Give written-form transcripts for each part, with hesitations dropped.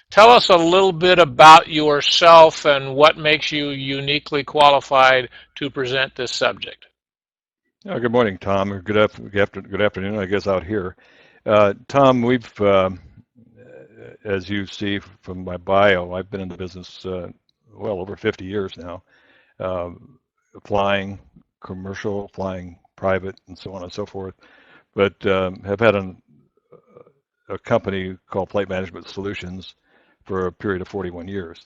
Tell us a little bit about yourself and what makes you uniquely qualified to present this subject. Good morning, Tom, or good afternoon, I guess, out here. Tom, as you see from my bio, I've been in the business well over 50 years now, uh, flying commercial, flying private, and so on and so forth. But have had a company called Flight Management Solutions for a period of 41 years.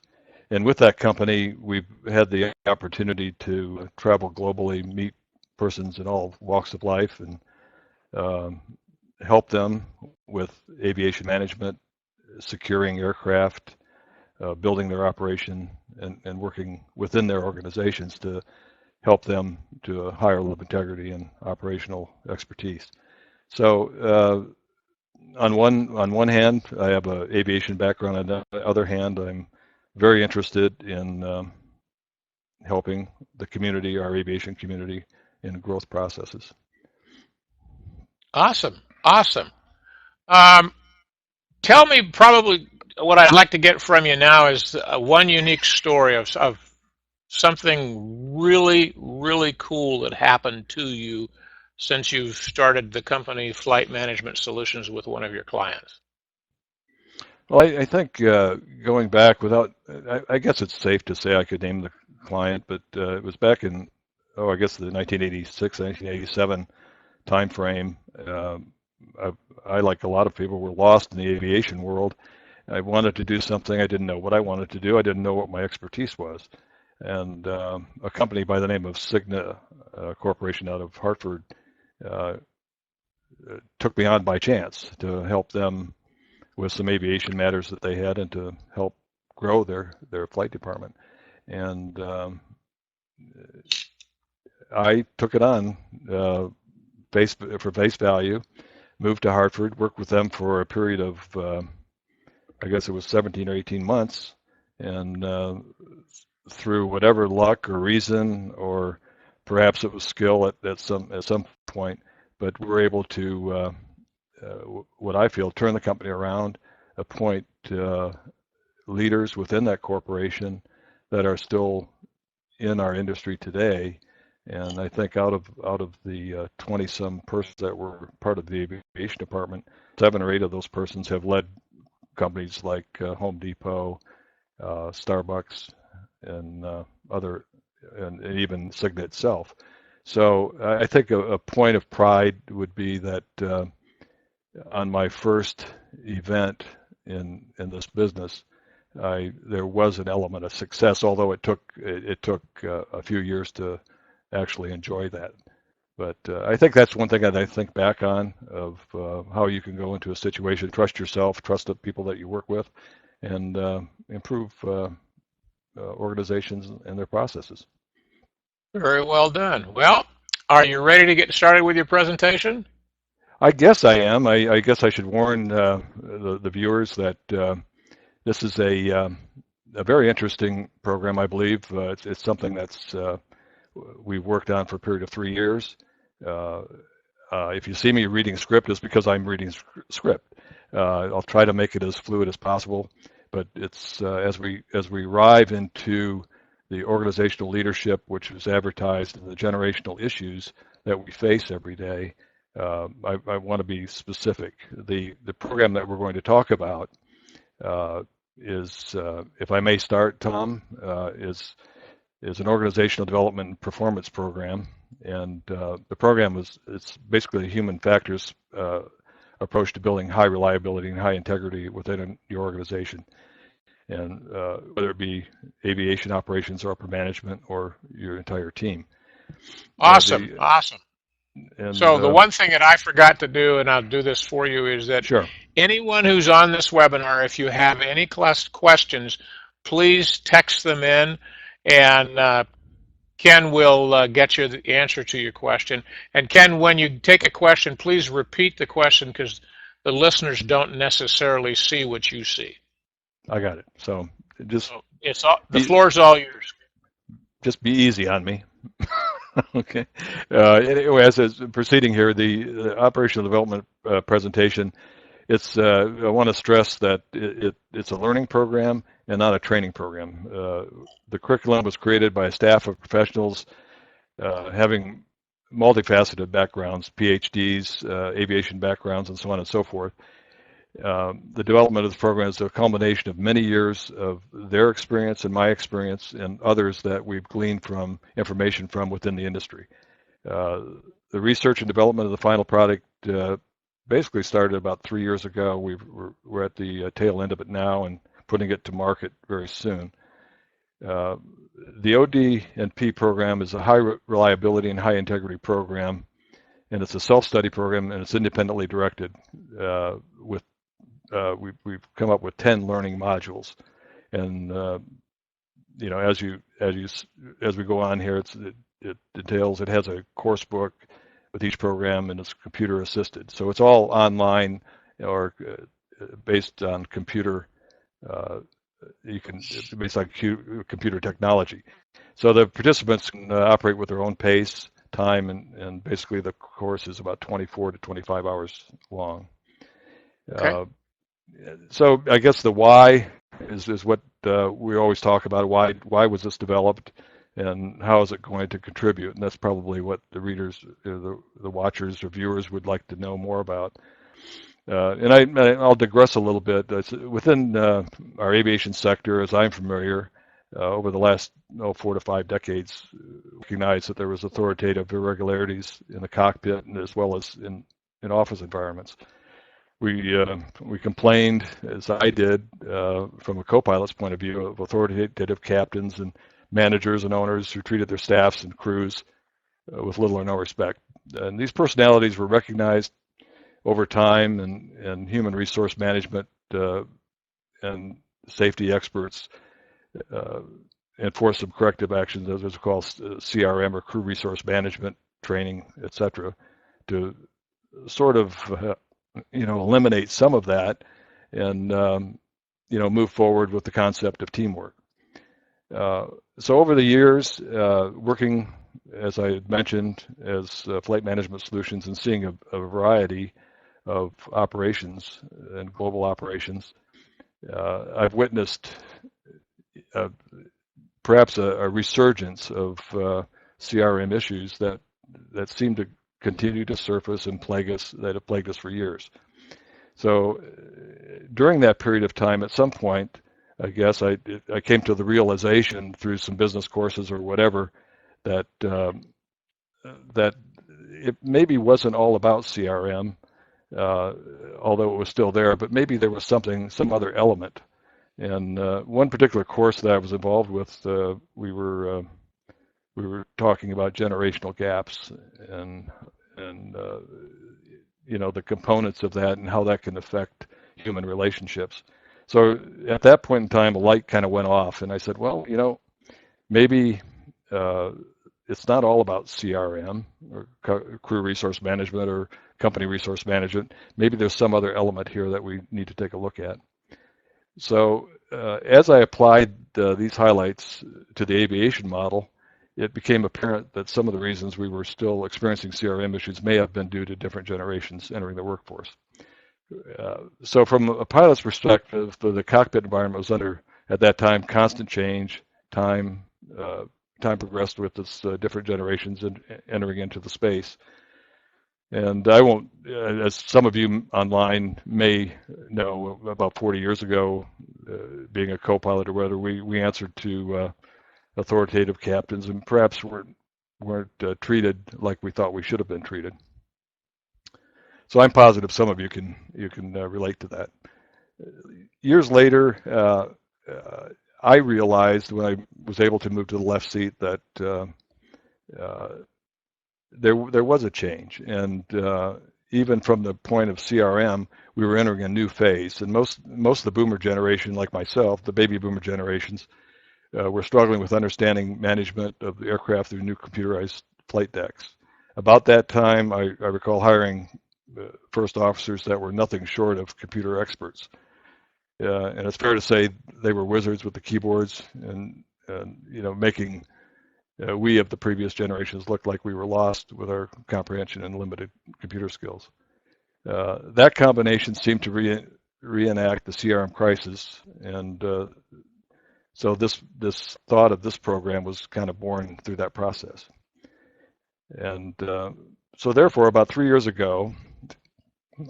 And with that company, we've had the opportunity to travel globally, meet persons in all walks of life, and um, help them with aviation management, securing aircraft, building their operation, and working within their organizations to help them to a higher level of integrity and operational expertise. So on one hand, I have an aviation background. On the other hand, I'm very interested in helping the community, our aviation community, in growth processes. Awesome, awesome. Um, Tell me probably what I'd like to get from you now is one unique story of something really, really cool that happened to you since you've started the company Flight Management Solutions with one of your clients. Well, I think going back I guess it's safe to say I could name the client, but it was back in, I guess the 1986, 1987 timeframe. I, like a lot of people, were lost in the aviation world. I wanted to do something. I didn't know what I wanted to do. I didn't know what my expertise was. And a company by the name of Cigna Corporation out of Hartford uh, took me on by chance to help them with some aviation matters that they had and to help grow their flight department. And I took it on for face value, moved to Hartford, worked with them for a period of, I guess it was 17 or 18 months. And through whatever luck or reason, or perhaps it was skill at some point, but we were able to, what I feel, turn the company around, appoint leaders within that corporation that are still in our industry today. And I think out of the 20 some persons that were part of the aviation department, 7 or 8 of those persons have led companies like Home Depot, Starbucks, and other, and even Cigna itself. So I think a point of pride would be that on my first event in this business, there was an element of success, although it took a few years to actually enjoy that. But I think that's one thing that I think back on of how you can go into a situation, trust yourself, trust the people that you work with, and improve organizations and their processes. Very well done. Well, are you ready to get started with your presentation? I guess I am. I guess I should warn the viewers that this is a very interesting program, I believe. It's something that's we've worked on for a period of 3 years. If you see me reading script, it's because I'm reading script. I'll try to make it as fluid as possible, but it's as we arrive into the organizational leadership, which is advertised, and the generational issues that we face every day. I want to be specific. The program that we're going to talk about is, if I may start, Tom, is an organizational development and performance program, and the program it's basically a human factors approach to building high reliability and high integrity within your organization, and whether it be aviation operations or upper management or your entire team. Awesome, awesome. And So the one thing that I forgot to do, and I'll do this for you, is that sure. anyone who's on this webinar, if you have any questions, please text them in, and Ken will get you the answer to your question. And Ken, when you take a question, please repeat the question because the listeners don't necessarily see what you see. I got it. So just the floor's all yours. Just be easy on me. Okay. Anyway, as proceeding here, the operational development presentation It's I want to stress that it's a learning program and not a training program. The curriculum was created by a staff of professionals having multifaceted backgrounds, PhDs, aviation backgrounds, and so on and so forth. The development of the program is a culmination of many years of their experience and my experience and others that we've gleaned from information from within the industry. The research and development of the final product basically started about 3 years ago. We're at the tail end of it now and putting it to market very soon. The OD&P program is a high reliability and high integrity program, and it's a self-study program, and it's independently directed. We've come up with 10 learning modules, and as we go on here, it details. It has a course book with each program, and it's computer assisted. So it's all online or based on computer. Based on computer technology. So the participants can operate with their own pace, time, and basically the course is about 24 to 25 hours long. Okay. So I guess the why is what we always talk about. Why was this developed, and how is it going to contribute? And that's probably what the readers, the watchers or viewers would like to know more about. I'll digress a little bit. Within our aviation sector, as I'm familiar, over the last 4 to 5 decades, recognized that there was authoritative irregularities in the cockpit and as well as in office environments. We complained, as I did, from a co-pilot's point of view, of authoritative captains and managers and owners who treated their staffs and crews with little or no respect. And these personalities were recognized over time, and human resource management and safety experts enforced some corrective actions, as was called CRM or crew resource management training, etc., to sort of eliminate some of that and move forward with the concept of teamwork. So over the years, working, as I had mentioned, as flight management solutions and seeing a variety of operations and global operations, I've witnessed perhaps a resurgence of CRM issues that seem to continue to surface and that have plagued us for years. So during that period of time, at some point, I guess I came to the realization through some business courses or whatever that it maybe wasn't all about CRM, although it was still there, but maybe there was some other element. And one particular course that I was involved with, we were talking about generational gaps and the components of that and how that can affect human relationships. So at that point in time, a light kind of went off, and I said, well, maybe it's not all about CRM or crew resource management or company resource management. Maybe there's some other element here that we need to take a look at. So as I applied these highlights to the aviation model, it became apparent that some of the reasons we were still experiencing CRM issues may have been due to different generations entering the workforce. So from a pilot's perspective, the cockpit environment was under, at that time, constant change. Time progressed with its different generations and entering into the space. And I won't, as some of you online may know, about 40 years ago, being a co-pilot or whether we answered to authoritative captains and perhaps weren't treated like we thought we should have been treated. So I'm positive some of you can relate to that. Years later, I realized when I was able to move to the left seat that there was a change, and even from the point of CRM, we were entering a new phase. And most of the boomer generation, like myself, the baby boomer generations, were struggling with understanding management of the aircraft through new computerized flight decks. About that time, I recall hiring first officers that were nothing short of computer experts. And it's fair to say they were wizards with the keyboards and making we of the previous generations look like we were lost with our comprehension and limited computer skills. That combination seemed to reenact the CRM crisis, and so this thought of this program was kind of born through that process. And so therefore, about 3 years ago,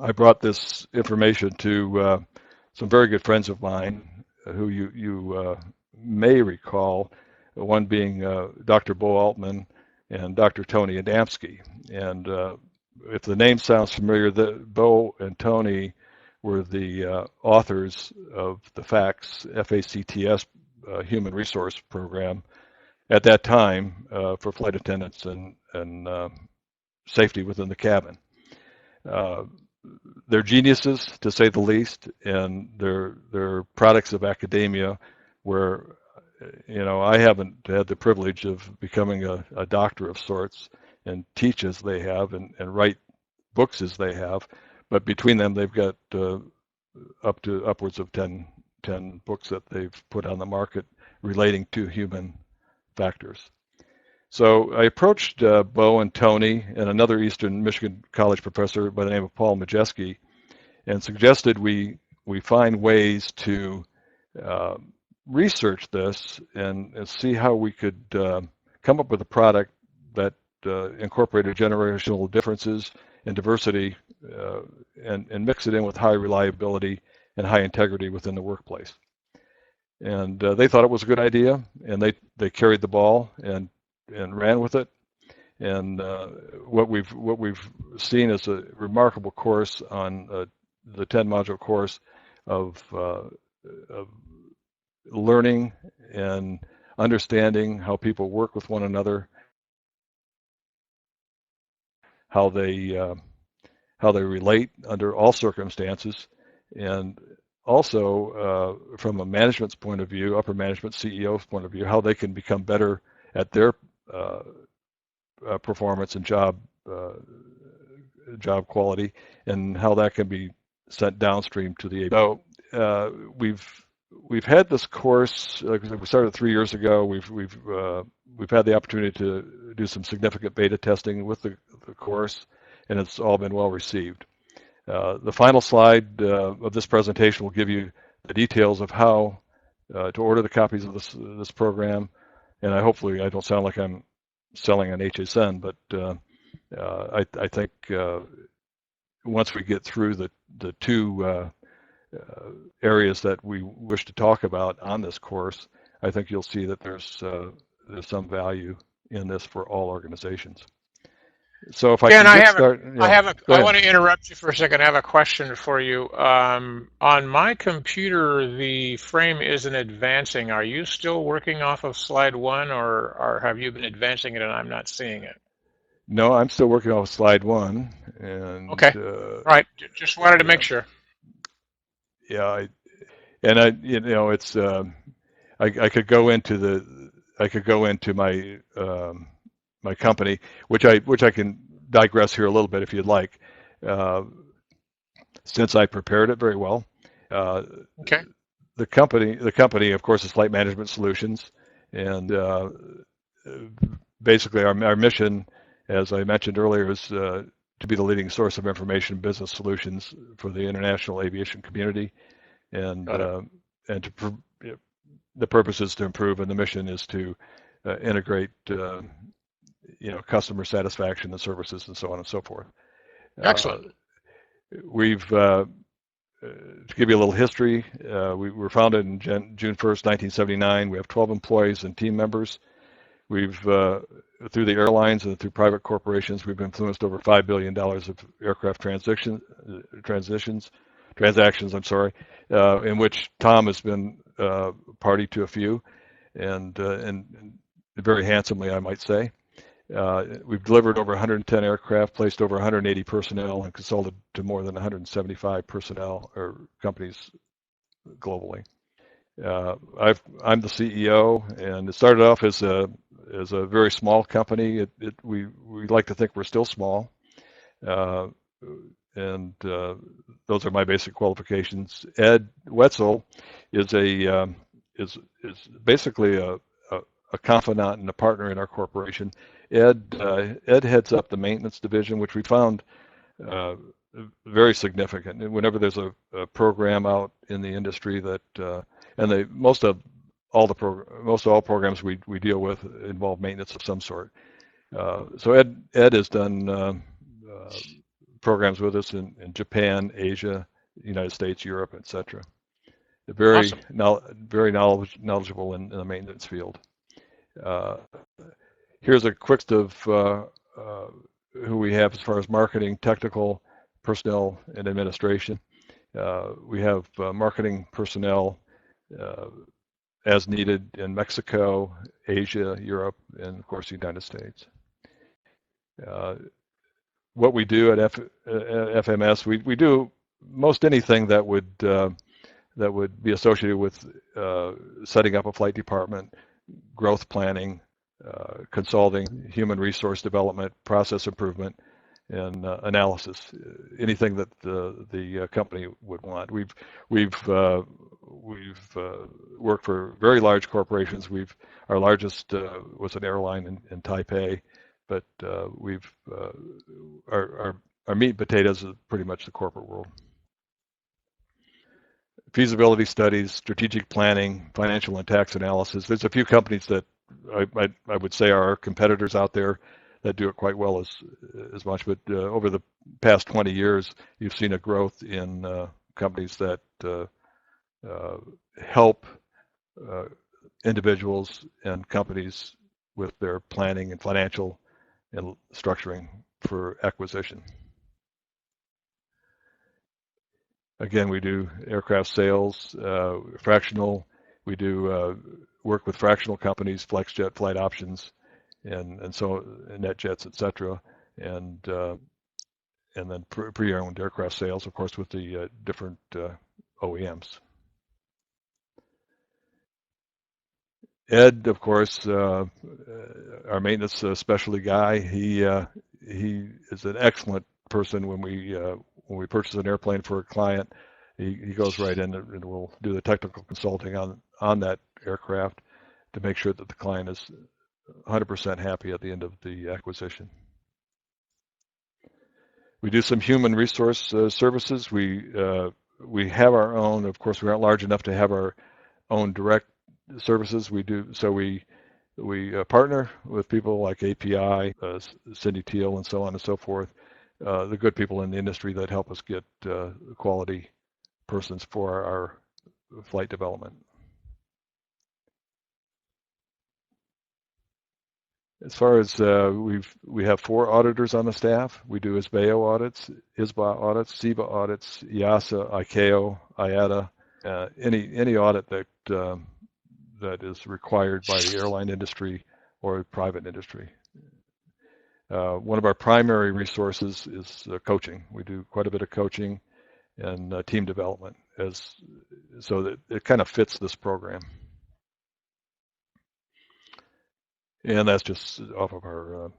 I brought this information to some very good friends of mine who you may recall, one being Dr. Bo Altman and Dr. Tony Adamski. And if the name sounds familiar, Bo and Tony were the authors of the FACTS, F-A-C-T-S, Human Resource Program at that time for flight attendants and safety within the cabin. They're geniuses, to say the least, and they're products of academia where, I haven't had the privilege of becoming a doctor of sorts and teach as they have and write books as they have, but between them they've got upwards of 10 books that they've put on the market relating to human factors. So I approached Bo and Tony and another Eastern Michigan College professor by the name of Paul Majeski and suggested we find ways to research this and see how we could come up with a product that incorporated generational differences and diversity and mix it in with high reliability and high integrity within the workplace. And they thought it was a good idea, and they carried the ball and ran with it. And what we've seen is a remarkable course on the 10-module course of learning and understanding how people work with one another, how they relate under all circumstances, and also from a management's point of view, upper management, CEO's point of view, how they can become better at their performance and job quality, and how that can be sent downstream to the aviation. So we've had this course. We started 3 years ago. We've had the opportunity to do some significant beta testing with the course, and it's all been well received. The final slide of this presentation will give you the details of how to order the copies of this program, and hopefully I don't sound like I'm selling an HSN, but I think once we get through the two areas that we wish to talk about on this course, I think you'll see that there's some value in this for all organizations. So if I Ken, can get started, I want to interrupt you for a second. I have a question for you. On my computer, the frame isn't advancing. Are you still working off of slide 1, or have you been advancing it and I'm not seeing it? No, I'm still working off slide 1. And okay. Right. Just wanted to make sure. Yeah, it's I could go into my my company, which I can digress here a little bit if you'd like, since I prepared it very well. Okay. The company, of course, is Flight Management Solutions, and basically our mission, as I mentioned earlier, is to be the leading source of information business solutions for the international aviation community, and the purpose is to improve, and the mission is to integrate customer satisfaction and services and so on and so forth. Excellent. We've to give you a little history, we were founded in June 1st, 1979. We have 12 employees and team members. We've through the airlines and through private corporations, we've influenced over $5 billion of aircraft transactions. I'm sorry, in which Tom has been party to a few, and very handsomely, I might say. We've delivered over 110 aircraft, placed over 180 personnel, and consulted to more than 175 personnel or companies globally. I'm the CEO, and it started off as a very small company. We like to think we're still small, and those are my basic qualifications. Ed Wetzel is basically a confidant and a partner in our corporation. Ed heads up the maintenance division, which we found very significant. And whenever there's a program out in the industry that, and most all programs we deal with involve maintenance of some sort. So Ed has done programs with us in Japan, Asia, United States, Europe, etc. Very Awesome. very knowledgeable in the maintenance field. Here's a quick list of who we have as far as marketing, technical, personnel, and administration. We have marketing personnel as needed in Mexico, Asia, Europe, and of course the United States. What we do at FMS, we do most anything that would be associated with setting up a flight department, growth planning, consulting, human resource development, process improvement, and analysis. Anything that the company would want. We've worked for very large corporations. Our largest was an airline in Taipei, but our meat and potatoes is pretty much the corporate world. Feasibility studies, strategic planning, financial and tax analysis. There's a few companies that I would say are our competitors out there that do it quite well as much. But over the past 20 years, you've seen a growth in companies that help individuals and companies with their planning and financial and structuring for acquisition. Again, we do aircraft sales, fractional. We do work with fractional companies, FlexJet, flight options, and NetJets, etc. And then pre-owned aircraft sales, of course, with the different OEMs. Ed, of course, our maintenance specialty guy. He is an excellent person when we purchase an airplane for a client. He goes right in and will do the technical consulting on that aircraft to make sure that the client is 100% happy at the end of the acquisition. We do some human resource services. We have our own. Of course, we aren't large enough to have our own direct services. We partner with people like API, Cindy Teal, and so on and so forth. The good people in the industry that help us get quality persons for our flight development. As far as we have 4 auditors on the staff. We do ISBAO audits, ISBA audits, SEBA audits, EASA, ICAO, IATA, any audit that is required by the airline industry or private industry. One of our primary resources is coaching. We do quite a bit of coaching and team development, so that it kind of fits this program. And that's just off of our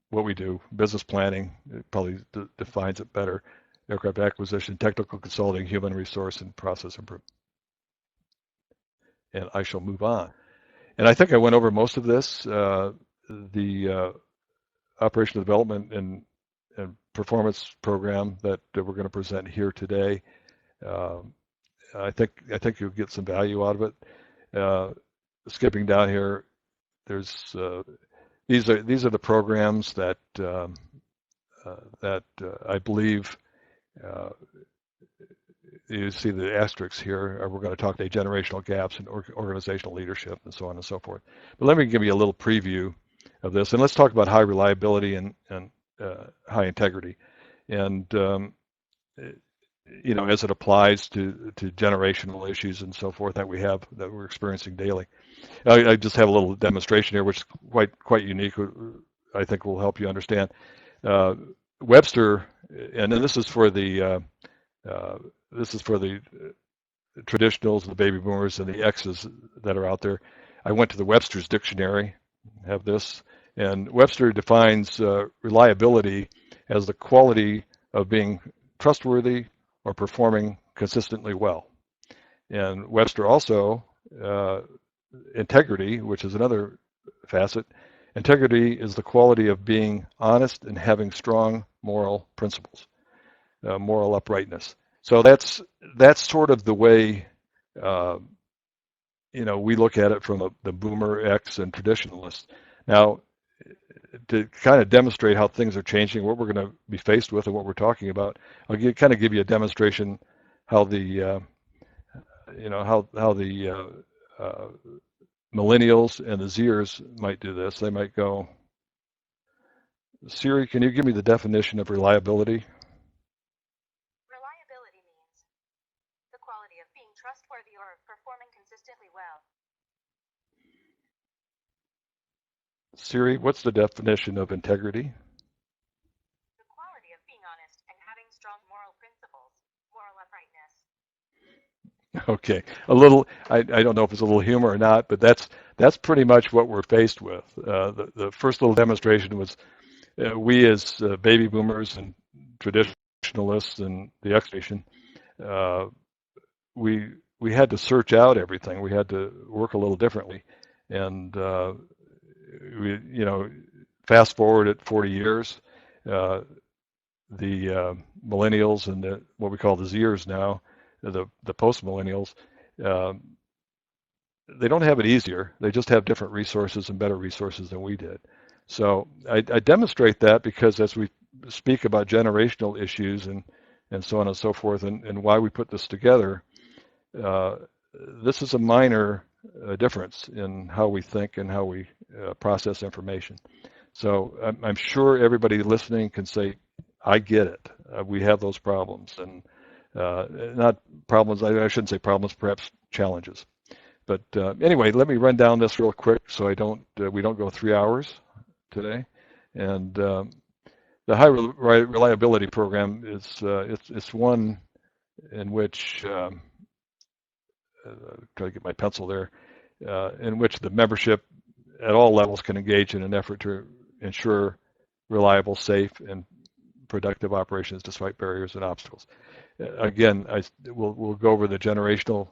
what we do. Business planning, it probably defines it better. Aircraft acquisition, technical consulting, human resource, and process improvement. And I shall move on. And I think I went over most of this. The operational development and performance program that we're going to present here today. I think you'll get some value out of it. Skipping down here, there's these are the programs that I believe you see the asterisks here. We're going to talk about generational gaps in organizational leadership and so on and so forth. But let me give you a little preview of this, and let's talk about high reliability and high integrity, and as it applies to generational issues and so forth that we're experiencing daily. I just have a little demonstration here, which is quite unique. I think will help you understand. Webster, and then this is for the traditionals, the baby boomers, and the X's that are out there. I went to the Webster's dictionary. Have this, and Webster defines reliability as the quality of being trustworthy or performing consistently well. And Webster also integrity, which is another facet, Integrity is the quality of being honest and having strong moral principles, moral uprightness. So that's sort of the way we look at it from the boomer, X, and traditionalists. Now, to kind of demonstrate how things are changing, what we're going to be faced with, and what we're talking about, I'll kind of give you a demonstration how the how the millennials and the Zers might do this. They might go, Siri, can you give me the definition of reliability? Reliability means the quality of being trustworthy or performing consistently well. Siri, what's the definition of integrity? The quality of being honest and having strong moral principles, moral uprightness. Okay, a little. I don't know if it's a little humor or not, but that's pretty much what we're faced with. The first little demonstration was we as baby boomers and traditionalists and the X generation, we had to search out everything. We had to work a little differently, and we fast forward at 40 years, the millennials and what we call the Zers now, the post millennials, they don't have it easier. They just have different resources and better resources than we did. So I demonstrate that because as we speak about generational issues and so on and so forth, and why we put this together, this is a minor difference in how we think and how we process information. So I'm sure everybody listening can say, I get it. We have those problems, and not problems, I shouldn't say problems, perhaps challenges. But anyway, let me run down this real quick so we don't go 3 hours today. And the high reliability program is it's one in which try to get my pencil there, in which the membership at all levels can engage in an effort to ensure reliable, safe, and productive operations despite barriers and obstacles. Again, we'll go over the generational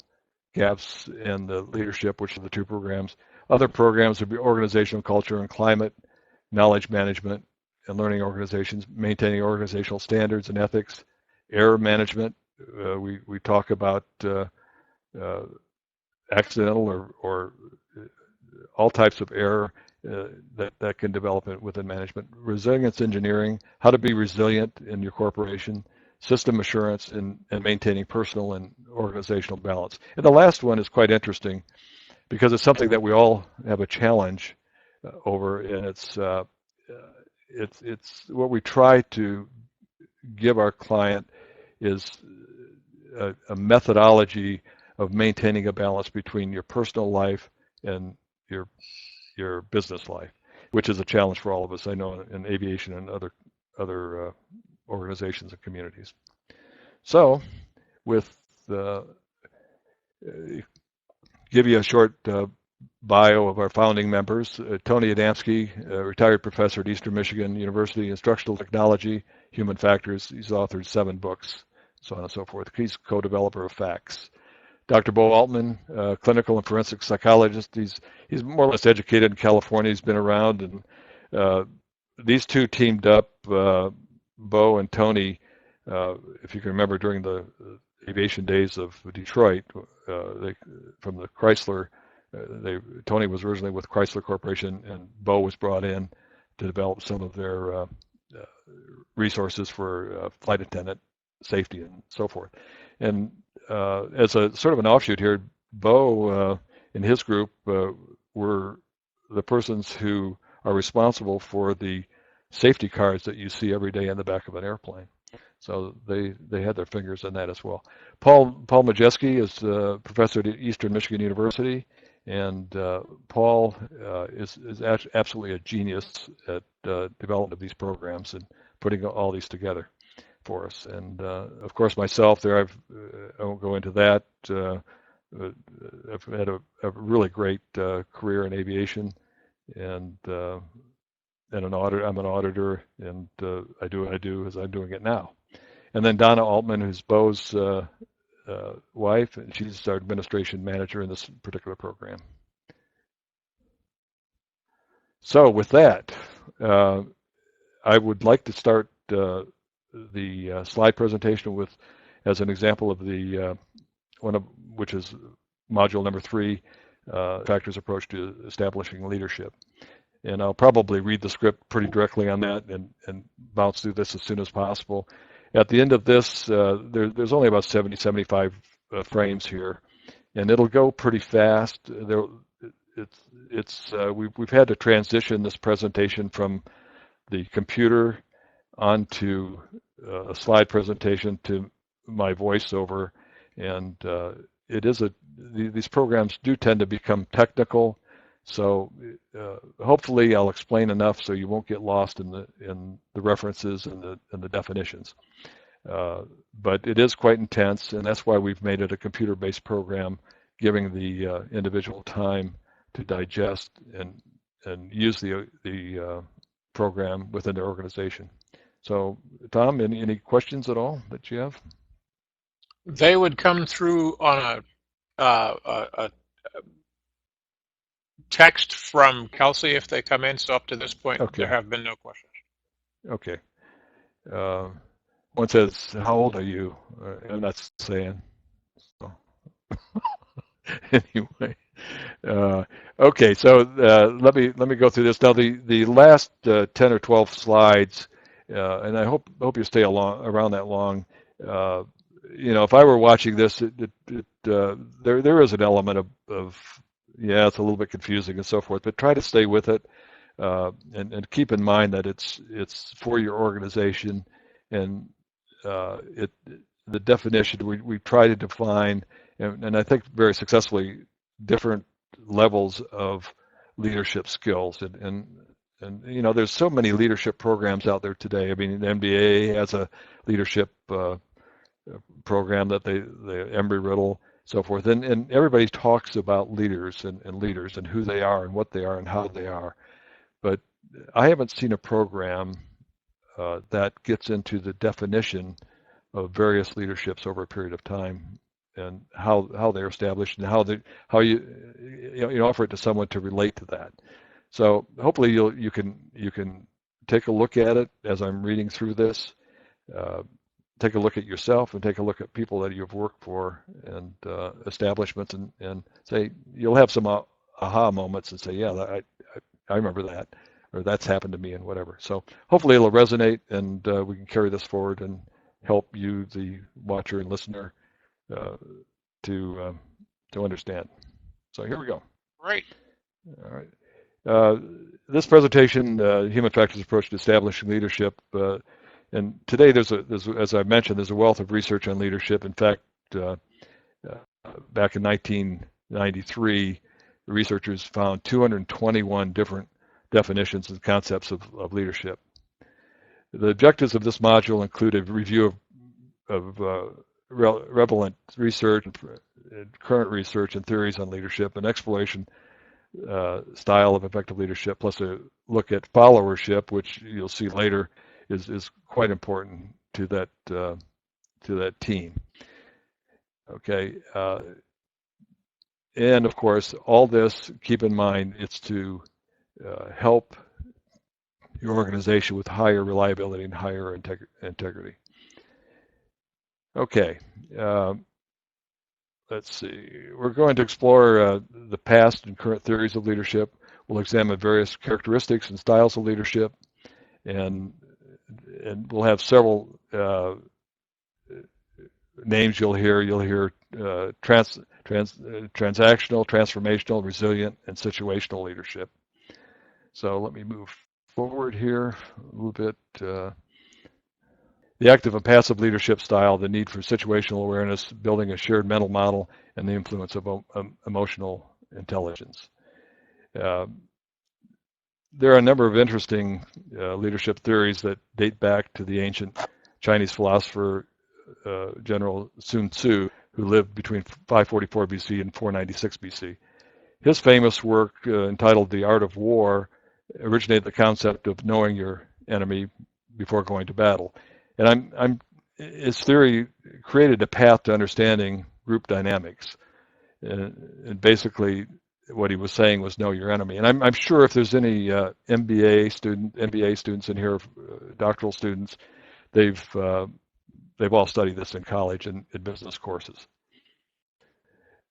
gaps and the leadership, which are the two programs. Other programs would be organizational culture and climate, knowledge management and learning organizations, maintaining organizational standards and ethics, error management. We talk about accidental or all types of error that can develop within management. Resilience engineering, how to be resilient in your corporation, system assurance, and maintaining personal and organizational balance. And the last one is quite interesting because it's something that we all have a challenge over, and it's what we try to give our client is a methodology of maintaining a balance between your personal life and your business life, which is a challenge for all of us, I know, in aviation and other organizations and communities. So, with give you a short bio of our founding members. Tony Adamski, retired professor at Eastern Michigan University, Instructional Technology, Human Factors. He's authored 7 books, so on and so forth. He's co-developer of FACS. Dr. Bo Altman, clinical and forensic psychologist. He's more or less educated in California. He's been around, and these two teamed up, Bo and Tony, if you can remember during the aviation days of Detroit, from the Chrysler, Tony was originally with Chrysler Corporation, and Bo was brought in to develop some of their resources for flight attendant safety and so forth. And as a sort of an offshoot here, Bo and his group were the persons who are responsible for the safety cards that you see every day in the back of an airplane. So they had their fingers in that as well. Paul Majeski is a professor at Eastern Michigan University, and Paul is absolutely a genius at development of these programs and putting all these together for us. And of course myself there, I won't go into that. I've had a really great career in aviation, and I'm an auditor, and I do what I do as I'm doing it now. And then Donna Altman, who's Bo's wife, and she's our administration manager in this particular program. So with that, I would like to start the slide presentation with, as an example of the which is module number 3, factors approach to establishing leadership. And I'll probably read the script pretty directly on that and bounce through this as soon as possible. At the end of this, there's only about 70, 75 frames here, and it'll go pretty fast. We've had to transition this presentation from the computer onto a slide presentation to my voiceover, and these programs do tend to become technical. So hopefully I'll explain enough so you won't get lost in the references and the definitions. But it is quite intense, and that's why we've made it a computer-based program, giving the individual time to digest and use the program within their organization. So, Tom, any questions at all that you have? They would come through on a text from Kelsey if they come in. So up to this point, Okay. There have been no questions. Okay. One says, "How old are you?" I'm not saying. So. Anyway. Okay, so let me go through this now. The last 10 or 12 slides, and I hope you stay around that long. If I were watching this, there is an element of yeah, it's a little bit confusing and so forth, but try to stay with it, and keep in mind that it's for your organization, and the definition we try to define, and I think very successfully, different levels of leadership skills, and there's so many leadership programs out there today. I mean, the MBA has a leadership program that the Embry-Riddle, so forth, and everybody talks about leaders and leaders and who they are and what they are and how they are, but I haven't seen a program that gets into the definition of various leaderships over a period of time, and how they're established, and how you offer it to someone to relate to that. So hopefully you can take a look at it as I'm reading through this. Take a look at yourself and take a look at people that you've worked for and establishments, and say you'll have some aha moments and say, yeah, I remember that, or that's happened to me, and whatever. So hopefully it'll resonate, and we can carry this forward and help you, the watcher and listener, to understand. So here we go. Great. All right. This presentation, Human Factors Approach to Establishing Leadership, and today there's as I mentioned, there's a wealth of research on leadership. In fact, back in 1993, researchers found 221 different definitions and concepts of leadership. The objectives of this module include a review of relevant research, current research and theories on leadership, an exploration style of effective leadership, plus a look at followership, which you'll see later is quite important to that team. Okay, and of course, all this, keep in mind, it's to help your organization with higher reliability and higher integrity. Okay, let's see. We're going to explore the past and current theories of leadership. We'll examine various characteristics and styles of leadership, and we'll have several names you'll hear. You'll hear transactional, transformational, resilient, and situational leadership. So let me move forward here a little bit. The active and passive leadership style, the need for situational awareness, building a shared mental model, and the influence of emotional intelligence. There are a number of interesting leadership theories that date back to the ancient Chinese philosopher General Sun Tzu, who lived between 544 BC and 496 BC. His famous work entitled The Art of War originated the concept of knowing your enemy before going to battle. And his theory created a path to understanding group dynamics. And basically, what he was saying was know your enemy. And I'm sure if there's any MBA students in here, doctoral students, they've all studied this in college and in business courses.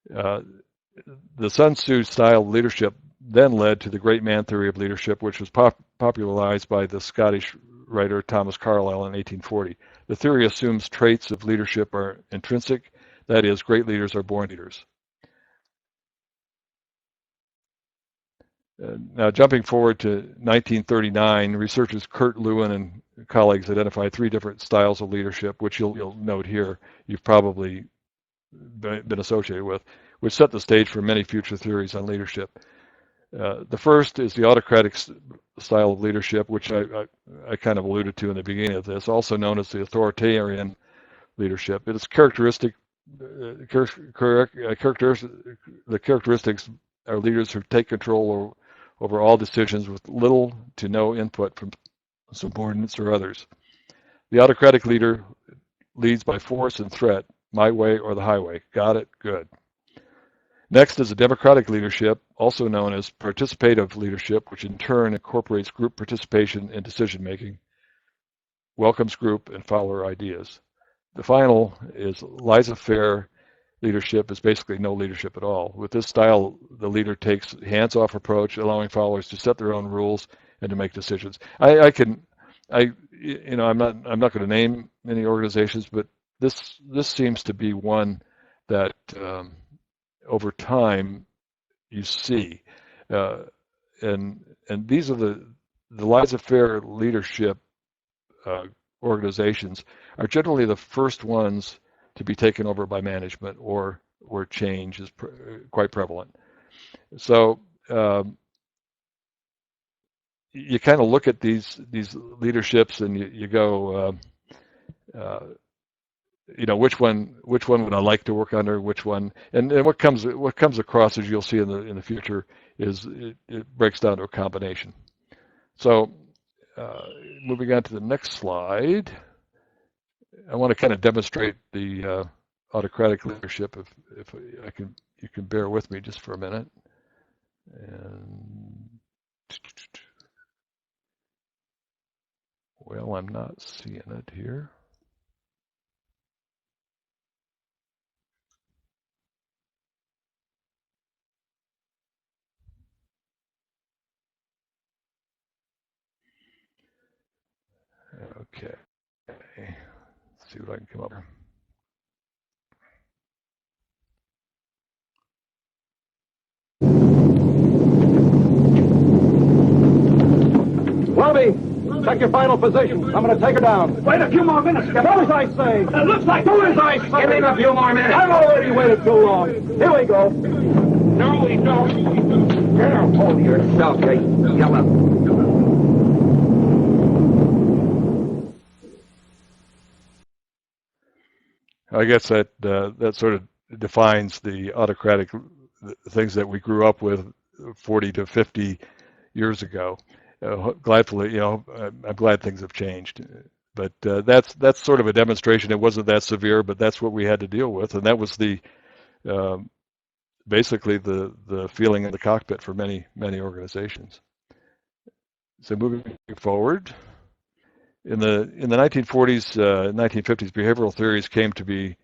The Sun Tzu style of leadership then led to the great man theory of leadership, which was popularized by the Scottish writer Thomas Carlyle in 1840. The theory assumes traits of leadership are intrinsic, that is, great leaders are born leaders. Now, jumping forward to 1939, researchers Kurt Lewin and colleagues identified 3 different styles of leadership, which you'll note here you've probably been associated with, which set the stage for many future theories on leadership. The first is the autocratic style of leadership, which I kind of alluded to in the beginning of this, also known as the authoritarian leadership. It is the characteristics are leaders who take control over all decisions with little to no input from subordinates or others. The autocratic leader leads by force and threat, my way or the highway. Got it? Good. Next is a democratic leadership, also known as participative leadership, which in turn incorporates group participation in decision-making, welcomes group and follower ideas. The final is laissez-faire leadership, is basically no leadership at all. With this style, the leader takes a hands-off approach, allowing followers to set their own rules and to make decisions. I'm not going to name many organizations, but this seems to be one that over time you see, and these are the laissez-faire leadership organizations are generally the first ones to be taken over by management or where change is quite prevalent. So you kind of look at these leaderships and you go, which one would I like to work under, which one, and what comes across, as you'll see in the future, is it breaks down to a combination. So moving on to the next slide, I want to kind of demonstrate the autocratic leadership. If I can, you can bear with me just for a minute. And well, I'm not seeing it here. Okay, let's see what I can come up with. Bobby, check your final position. I'm going to take her down. Wait a few more minutes, Skipper. Do as I say. It looks like... Do as I say. Give him a few more minutes. I've already waited too long. Here we go. No, we don't. Now, hold yourself, you yellow. I guess that sort of defines the autocratic things that we grew up with 40 to 50 years ago. Gladfully, I'm glad things have changed. But that's sort of a demonstration. It wasn't that severe, but that's what we had to deal with, and that was the basically the feeling in the cockpit for many organizations. So moving forward, in the 1940s, 1950s, behavioral theories came to be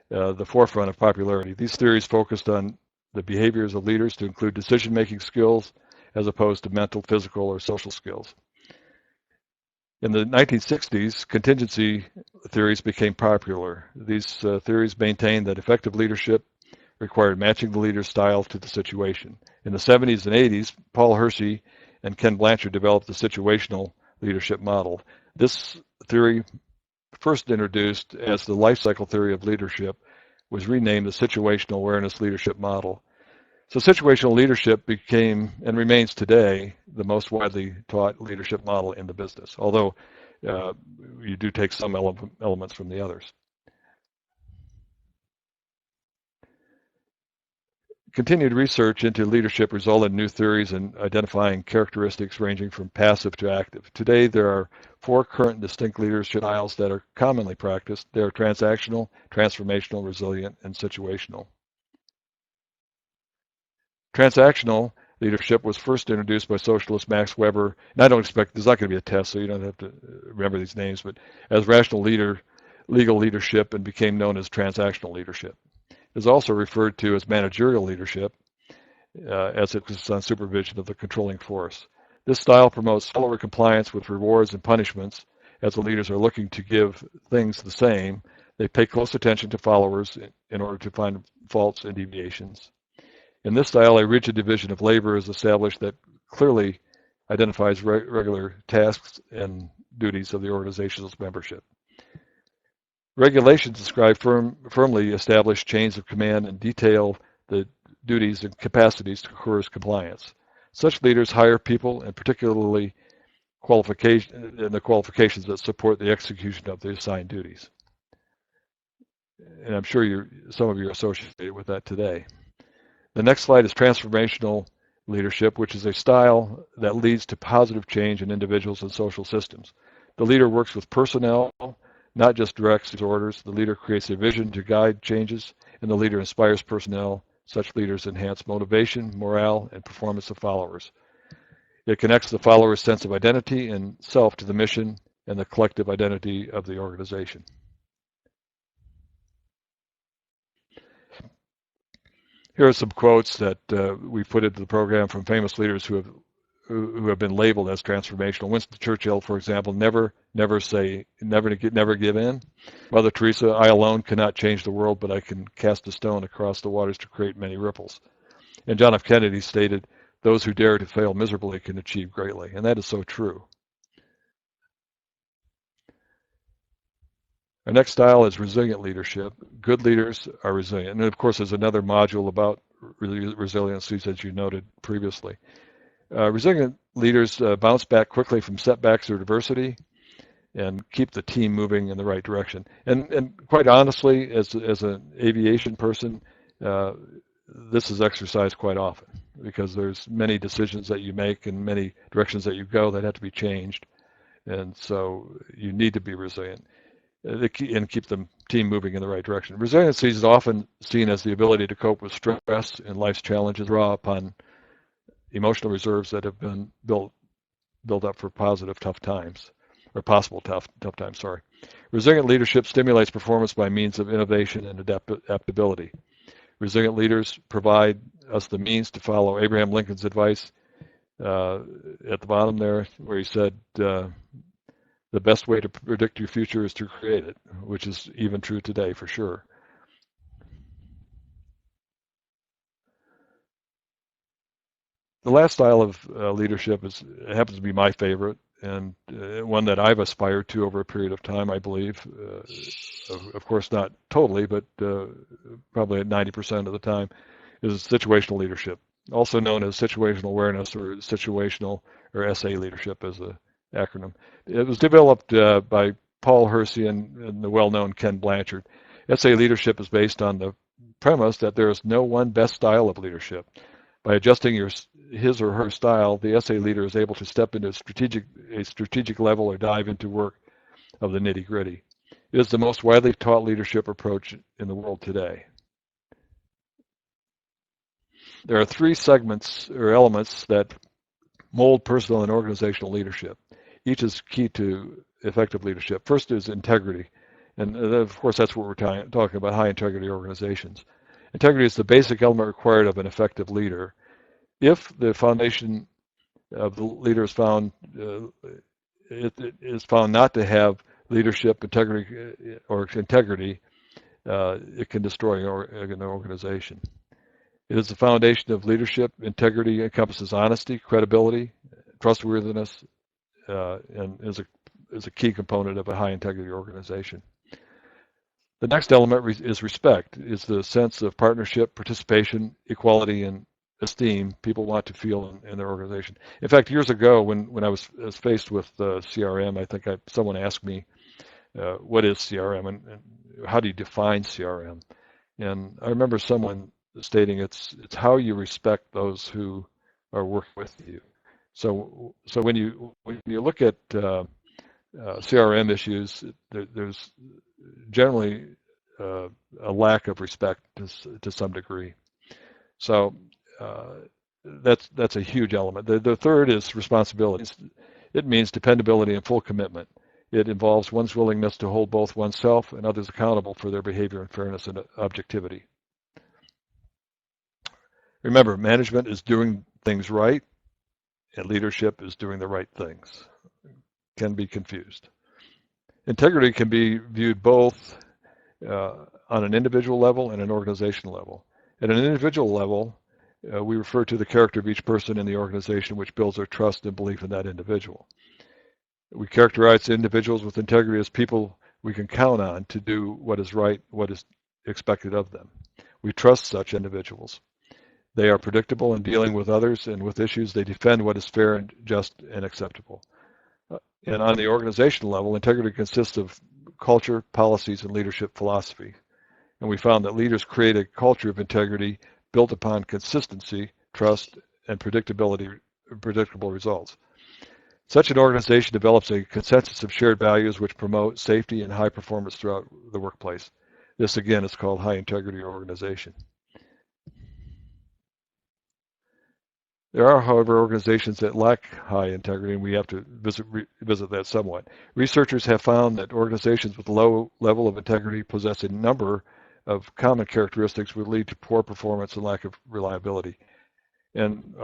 the forefront of popularity. These theories focused on the behaviors of leaders to include decision-making skills as opposed to mental, physical, or social skills. In the 1960s, contingency theories became popular. These theories maintained that effective leadership required matching the leader's style to the situation. In the 70s and 80s, Paul Hershey and Ken Blanchard developed the situational leadership model. This theory, first introduced as the life cycle theory of leadership, was renamed the situational awareness leadership model. So situational leadership became, and remains today, the most widely taught leadership model in the business, although you do take some elements from the others. Continued research into leadership resulted in new theories and identifying characteristics ranging from passive to active. Today, there are 4 current distinct leadership styles that are commonly practiced. They are transactional, transformational, resilient, and situational. Transactional leadership was first introduced by socialist Max Weber, and I don't expect, there's not going to be a test, so you don't have to remember these names, but as rational legal leadership, and became known as transactional leadership. It is also referred to as managerial leadership, as it was on supervision of the controlling force. This style promotes follower compliance with rewards and punishments. As the leaders are looking to give things the same, they pay close attention to followers in order to find faults and deviations. In this style, a rigid division of labor is established that clearly identifies regular tasks and duties of the organization's membership. Regulations describe firmly established chains of command and detail the duties and capacities to coerce compliance. Such leaders hire people, and particularly the qualifications that support the execution of the assigned duties. And I'm sure some of you are associated with that today. The next slide is transformational leadership, which is a style that leads to positive change in individuals and social systems. The leader works with personnel, not just directs orders. The leader creates a vision to guide changes, and the leader inspires personnel. Such leaders enhance motivation, morale, and performance of followers. It connects the follower's sense of identity and self to the mission and the collective identity of the organization. Here are some quotes that we put into the program from famous leaders who have been labeled as transformational. Winston Churchill, for example, never give in. Mother Teresa, I alone cannot change the world, but I can cast a stone across the waters to create many ripples. And John F. Kennedy stated, those who dare to fail miserably can achieve greatly. And that is so true. Our next style is resilient leadership. Good leaders are resilient. And of course, there's another module about resiliencies, as you noted previously. Resilient leaders bounce back quickly from setbacks or adversity and keep the team moving in the right direction. And quite honestly, as an aviation person, this is exercised quite often because there's many decisions that you make and many directions that you go that have to be changed. And so you need to be resilient and keep the team moving in the right direction. Resiliency is often seen as the ability to cope with stress and life's challenges, draw upon emotional reserves that have been built up for positive tough times, or possible tough times, sorry. Resilient leadership stimulates performance by means of innovation and adaptability. Resilient leaders provide us the means to follow Abraham Lincoln's advice at the bottom there, where he said, the best way to predict your future is to create it, which is even true today for sure. The last style of leadership happens to be my favorite, and one that I've aspired to over a period of time, I believe. Of course, not totally, but probably at 90% of the time, is situational leadership, also known as situational awareness or situational or SA leadership as an acronym. It was developed by Paul Hersey and the well-known Ken Blanchard. SA leadership is based on the premise that there is no one best style of leadership. By adjusting his or her style, the SA leader is able to step into a strategic level or dive into work of the nitty-gritty. It is the most widely taught leadership approach in the world today. There are three segments or elements that mold personal and organizational leadership. Each is key to effective leadership. First is integrity. And of course, that's what we're talking about, high integrity organizations. Integrity is the basic element required of an effective leader. If the foundation of the leader is found, it is found not to have leadership integrity, it can destroy an organization. It is the foundation of leadership. Integrity encompasses honesty, credibility, trustworthiness, and is a key component of a high integrity organization. The next element is respect. It's the sense of partnership, participation, equality, and esteem people want to feel in their organization. In fact, years ago, when I was faced with CRM, I think someone asked me, what is CRM and how do you define CRM? And I remember someone stating it's how you respect those who are working with you. So when you look at CRM issues, there's generally a lack of respect to some degree. So That's a huge element. The third is responsibility. It means dependability and full commitment. It involves one's willingness to hold both oneself and others accountable for their behavior in fairness and objectivity. Remember, management is doing things right, and leadership is doing the right things. Can be confused. Integrity can be viewed both on an individual level and an organizational level. At an individual level, we refer to the character of each person in the organization, which builds our trust and belief in that individual. We characterize individuals with integrity as people we can count on to do what is right, what is expected of them. We trust such individuals. They are predictable in dealing with others and with issues. They defend what is fair and just and acceptable. And on the organizational level, integrity consists of culture, policies, and leadership philosophy. And we found that leaders create a culture of integrity built upon consistency, trust, and predictable results. Such an organization develops a consensus of shared values which promote safety and high performance throughout the workplace. This, again, is called high integrity organization. There are, however, organizations that lack high integrity, and we have to visit that somewhat. Researchers have found that organizations with low level of integrity possess a number of common characteristics which lead to poor performance and lack of reliability. And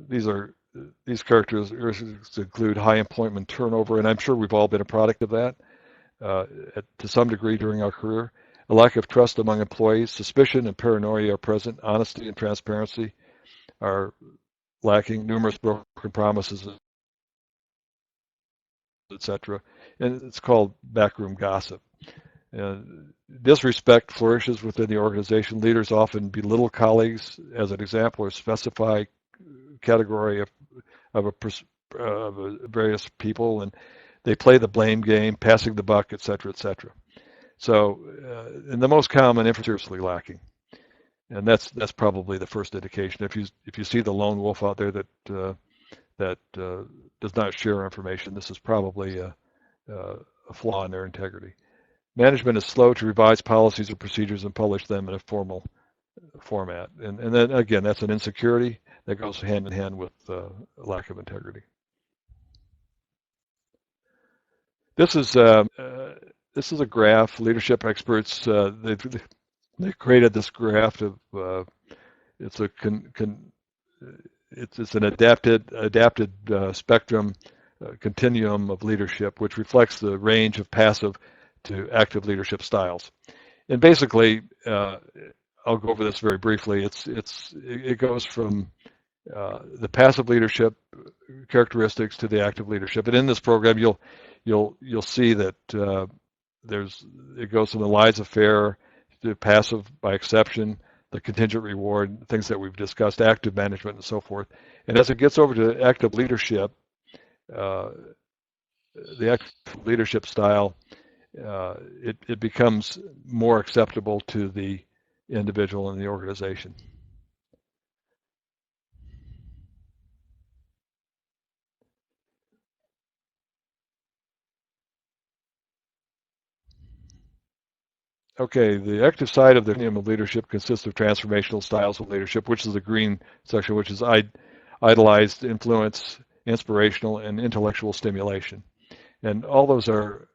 these characteristics include high employment turnover, and I'm sure we've all been a product of that to some degree during our career. A lack of trust among employees, suspicion and paranoia are present, honesty and transparency are lacking, numerous broken promises, etc. And it's called backroom gossip. Disrespect flourishes within the organization. Leaders often belittle colleagues, as an example, or specify category of various people, and they play the blame game, passing the buck, etc., etc. So, and the most common, seriously lacking. And that's probably the first indication. If you see the lone wolf out there that does not share information, this is probably a flaw in their integrity. Management is slow to revise policies or procedures and publish them in a formal format. And then again, that's an insecurity that goes hand in hand with lack of integrity. This is a graph. Leadership experts they created this graph of it's an adapted spectrum continuum of leadership, which reflects the range of passive to active leadership styles. And basically, I'll go over this very briefly. It goes from the passive leadership characteristics to the active leadership. And in this program, you'll see that it goes from the laissez-faire to passive by exception, the contingent reward, things that we've discussed, active management, and so forth. And as it gets over to active leadership, the active leadership style, it becomes more acceptable to the individual and the organization. Okay, the active side of the continuum of leadership consists of transformational styles of leadership, which is the green section, which is idolized, influence, inspirational, and intellectual stimulation. And all those are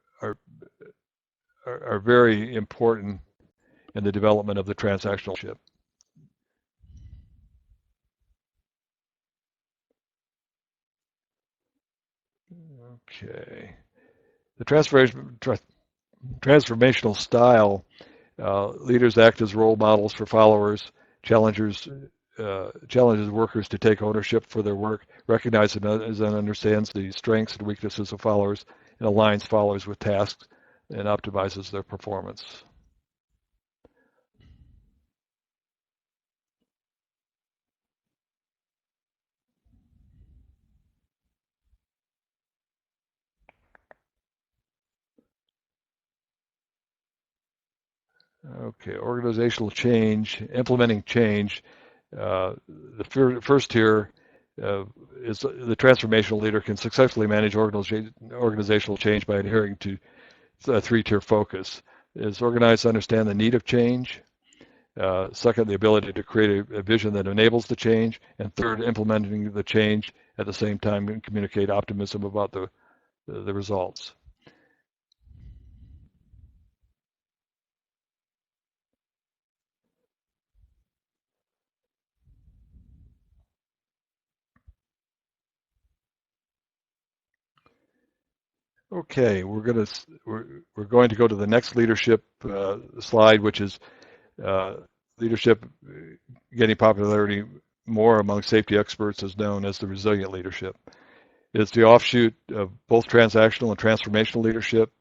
very important in the development of the transactional leadership. Okay, the transformational style, leaders act as role models for followers, challenges workers to take ownership for their work, recognizes and understands the strengths and weaknesses of followers, and aligns followers with tasks and optimizes their performance. Okay, organizational change, implementing change. The first tier is the transformational leader can successfully manage organizational change by adhering to a three-tier focus. Is organized to understand the need of change, Second, the ability to create a vision that enables the change. And third, implementing the change at the same time and communicate optimism about the results. Okay, we're going to go to the next leadership slide, which is leadership getting popularity more among safety experts is known as the resilient leadership. It's the offshoot of both transactional and transformational leadership.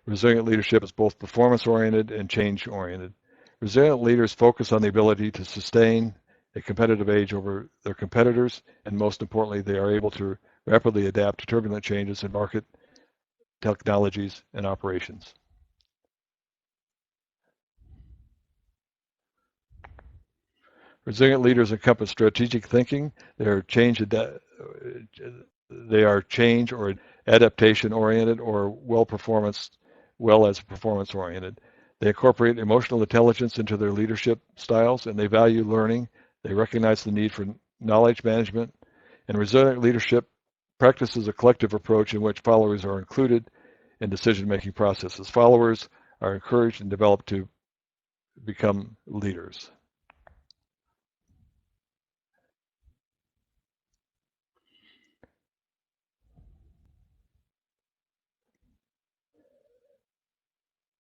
Resilient leadership is both performance-oriented and change-oriented. Resilient leaders focus on the ability to sustain a competitive edge over their competitors, and most importantly, they are able to rapidly adapt to turbulent changes in market technologies and operations. Resilient leaders encompass strategic thinking. They are change or adaptation oriented or performance oriented. They incorporate emotional intelligence into their leadership styles, and they value learning. They recognize the need for knowledge management, and resilient leadership practices a collective approach in which followers are included in decision-making processes. Followers are encouraged and developed to become leaders.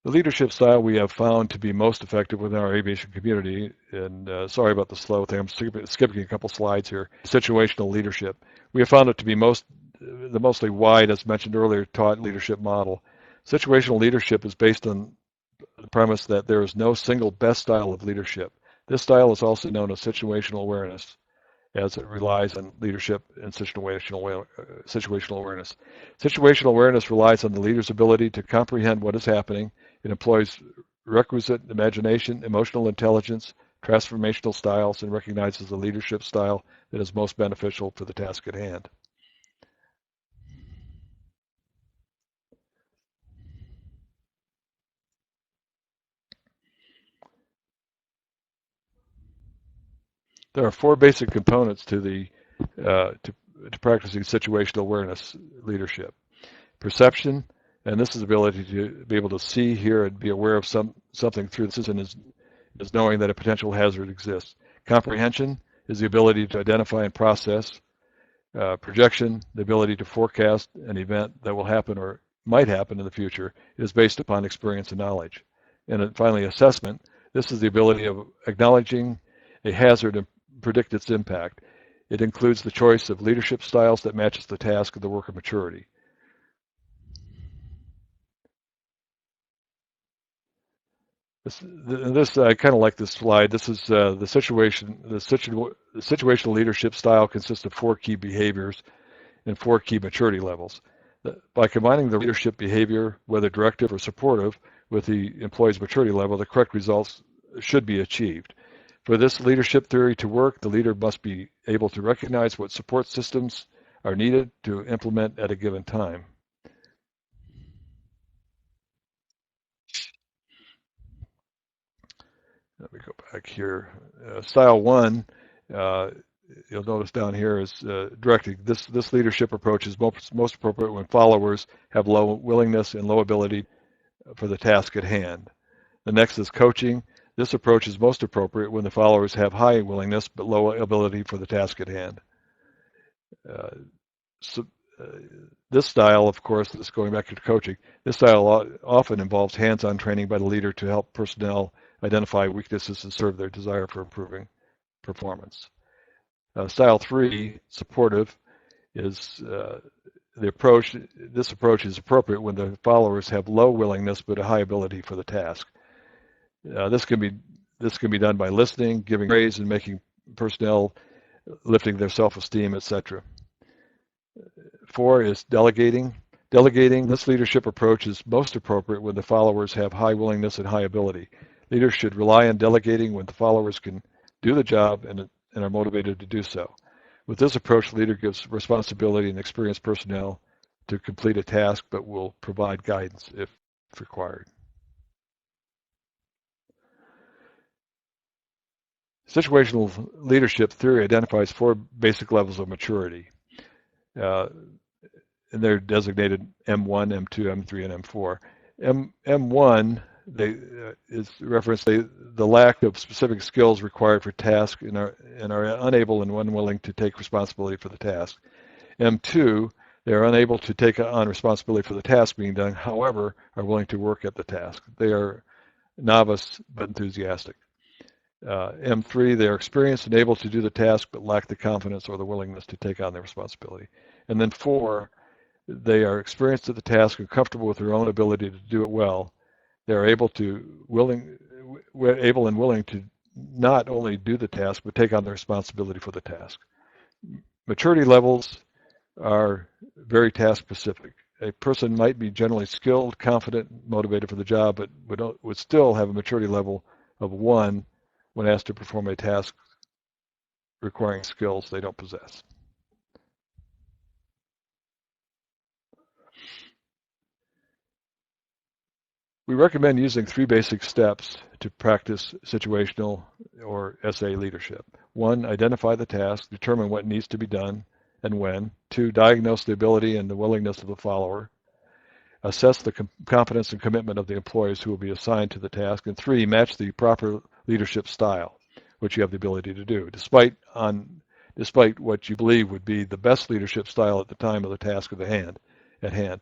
The leadership style we have found to be most effective within our aviation community, and sorry about the slow thing, I'm skipping a couple slides here, situational leadership. We have found it to be the mostly wide, as mentioned earlier, taught leadership model. Situational leadership is based on the premise that there is no single best style of leadership. This style is also known as situational awareness, as it relies on leadership and situational awareness. Situational awareness relies on the leader's ability to comprehend what is happening. It employs requisite imagination, emotional intelligence, transformational styles, and recognizes the leadership style that is most beneficial for the task at hand. There are four basic components to practicing situational awareness leadership. Perception, and this is the ability to be able to see, hear, and be aware of something through the system, is knowing that a potential hazard exists. Comprehension is the ability to identify and process. Projection, the ability to forecast an event that will happen or might happen in the future, is based upon experience and knowledge. And then finally, assessment. This is the ability of acknowledging a hazard and predict its impact. It includes the choice of leadership styles that matches the task of the work of maturity. This I kind of like this slide. This is the situational leadership style consists of 4 key behaviors and 4 key maturity levels. By combining the leadership behavior, whether directive or supportive, with the employee's maturity level, the correct results should be achieved. For this leadership theory to work, the leader must be able to recognize what support systems are needed to implement at a given time. Let me go back here. Style 1, you'll notice down here is directing. This leadership approach is most appropriate when followers have low willingness and low ability for the task at hand. The next is coaching. This approach is most appropriate when the followers have high willingness but low ability for the task at hand. This style, of course, is going back to coaching. This style often involves hands-on training by the leader to help personnel identify weaknesses and serve their desire for improving performance. Style 3, supportive, is this approach is appropriate when the followers have low willingness but a high ability for the task. This can be done by listening, giving praise, and making personnel lifting their self-esteem, etc. 4 is delegating. Delegating, this leadership approach is most appropriate when the followers have high willingness and high ability. Leaders should rely on delegating when the followers can do the job and are motivated to do so. With this approach, the leader gives responsibility and experienced personnel to complete a task, but will provide guidance if required. Situational leadership theory identifies 4 basic levels of maturity, and they're designated M1, M2, M3, and M4. M1 is reference the lack of specific skills required for tasks and are unable and unwilling to take responsibility for the task. M2, they are unable to take on responsibility for the task being done, however, are willing to work at the task. They are novice but enthusiastic. M3, they are experienced and able to do the task but lack the confidence or the willingness to take on the responsibility. And then 4, they are experienced at the task and comfortable with their own ability to do it well. They are able and willing to not only do the task but take on the responsibility for the task. Maturity levels are very task specific. A person might be generally skilled, confident, motivated for the job, but would still have a maturity level of 1 when asked to perform a task requiring skills they don't possess. We recommend using 3 basic steps to practice situational or SA leadership. 1, identify the task, determine what needs to be done and when. 2, diagnose the ability and the willingness of the follower. Assess the competence and commitment of the employees who will be assigned to the task. And 3, match the proper leadership style, which you have the ability to do, despite what you believe would be the best leadership style at the time of the task at hand.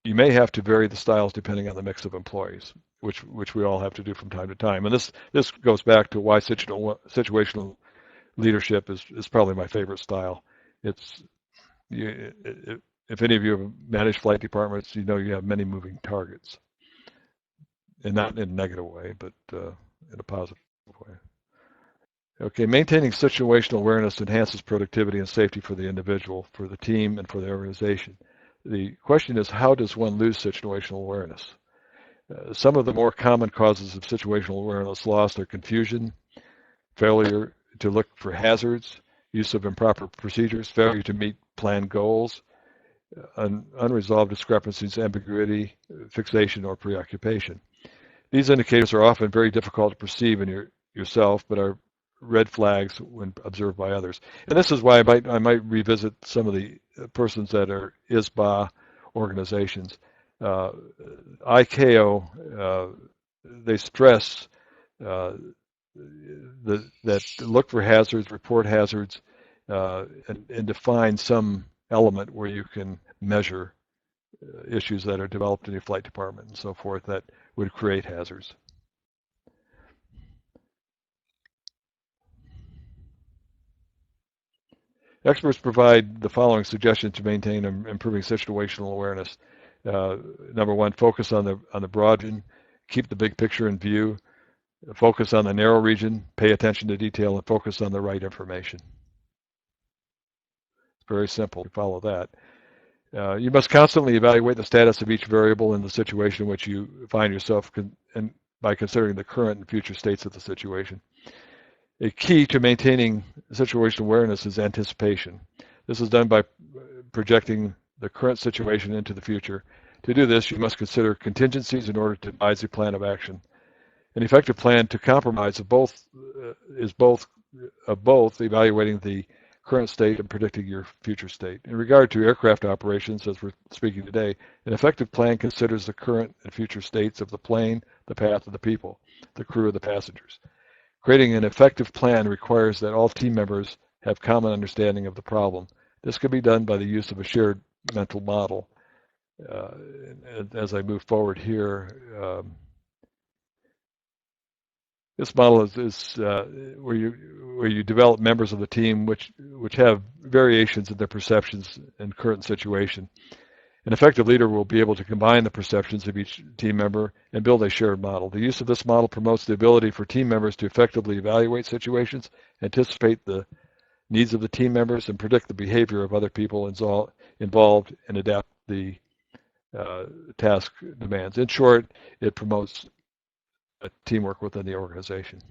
You may have to vary the styles depending on the mix of employees, which we all have to do from time to time. And this goes back to why situational leadership is probably my favorite style. If any of you have managed flight departments, you know you have many moving targets, and not in a negative way, but in a positive way. Okay, maintaining situational awareness enhances productivity and safety for the individual, for the team, and for the organization. The question is, how does one lose situational awareness? Some of the more common causes of situational awareness loss are confusion, failure to look for hazards, use of improper procedures, failure to meet planned goals, unresolved discrepancies, ambiguity, fixation, or preoccupation. These indicators are often very difficult to perceive in yourself, but are red flags when observed by others. And this is why I might revisit some of the persons that are ISBA organizations. ICAO, they stress that look for hazards, report hazards, and define some element where you can measure issues that are developed in your flight department and so forth that would create hazards. Experts provide the following suggestions to maintain and improving situational awareness. Number 1, focus on the broad region, keep the big picture in view, focus on the narrow region, pay attention to detail, and focus on the right information. It's very simple to follow that. You must constantly evaluate the status of each variable in the situation in which you find yourself by considering the current and future states of the situation. A key to maintaining situational awareness is anticipation. This is done by projecting the current situation into the future. To do this, you must consider contingencies in order to devise a plan of action. An effective plan to compromise is both evaluating the current state and predicting your future state. In regard to aircraft operations, as we're speaking today, an effective plan considers the current and future states of the plane, the path of the people, the crew, of the passengers. Creating an effective plan requires that all team members have common understanding of the problem. This can be done by the use of a shared mental model. As I move forward here, this model is where you develop members of the team which have variations in their perceptions in current situation. An effective leader will be able to combine the perceptions of each team member and build a shared model. The use of this model promotes the ability for team members to effectively evaluate situations, anticipate the needs of the team members, and predict the behavior of other people involved and adapt the task demands. In short, it promotes teamwork within the organization.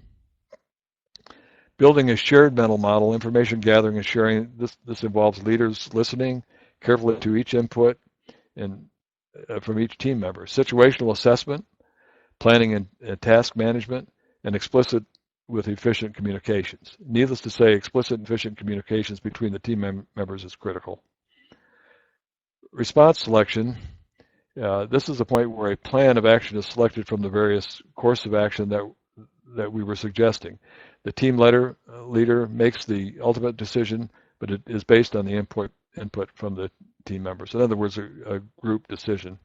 Building a shared mental model, information gathering and sharing, this involves leaders listening carefully to each input and from each team member. Situational assessment, planning and task management, and explicit with efficient communications. Needless to say, explicit and efficient communications between the team members is critical. Response selection. This is a point where a plan of action is selected from the various course of action that we were suggesting. The team leader makes the ultimate decision, but it is based on the input from the team members. In other words, a group decision.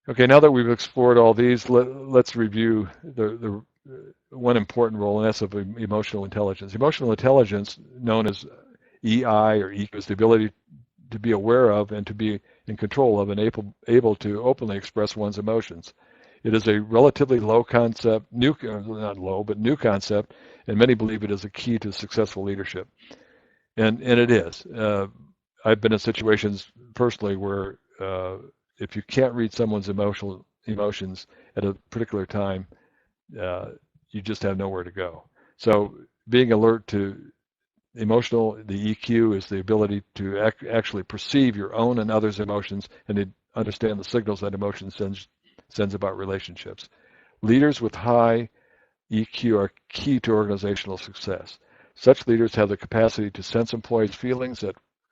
Okay, now that we've explored all these, let's review the one important role, and that's of emotional intelligence. Emotional intelligence, known as EI or EQ, is the ability to be aware of and to be in control of and able to openly express one's emotions. It is a relatively low concept, not low, but new concept, and many believe it is a key to successful leadership. And it is. I've been in situations personally where if you can't read someone's emotions at a particular time, you just have nowhere to go. So being alert to the EQ is the ability to actually perceive your own and others' emotions and to understand the signals that emotion sends about relationships. Leaders with high EQ are key to organizational success. Such leaders have the capacity to sense employees' feelings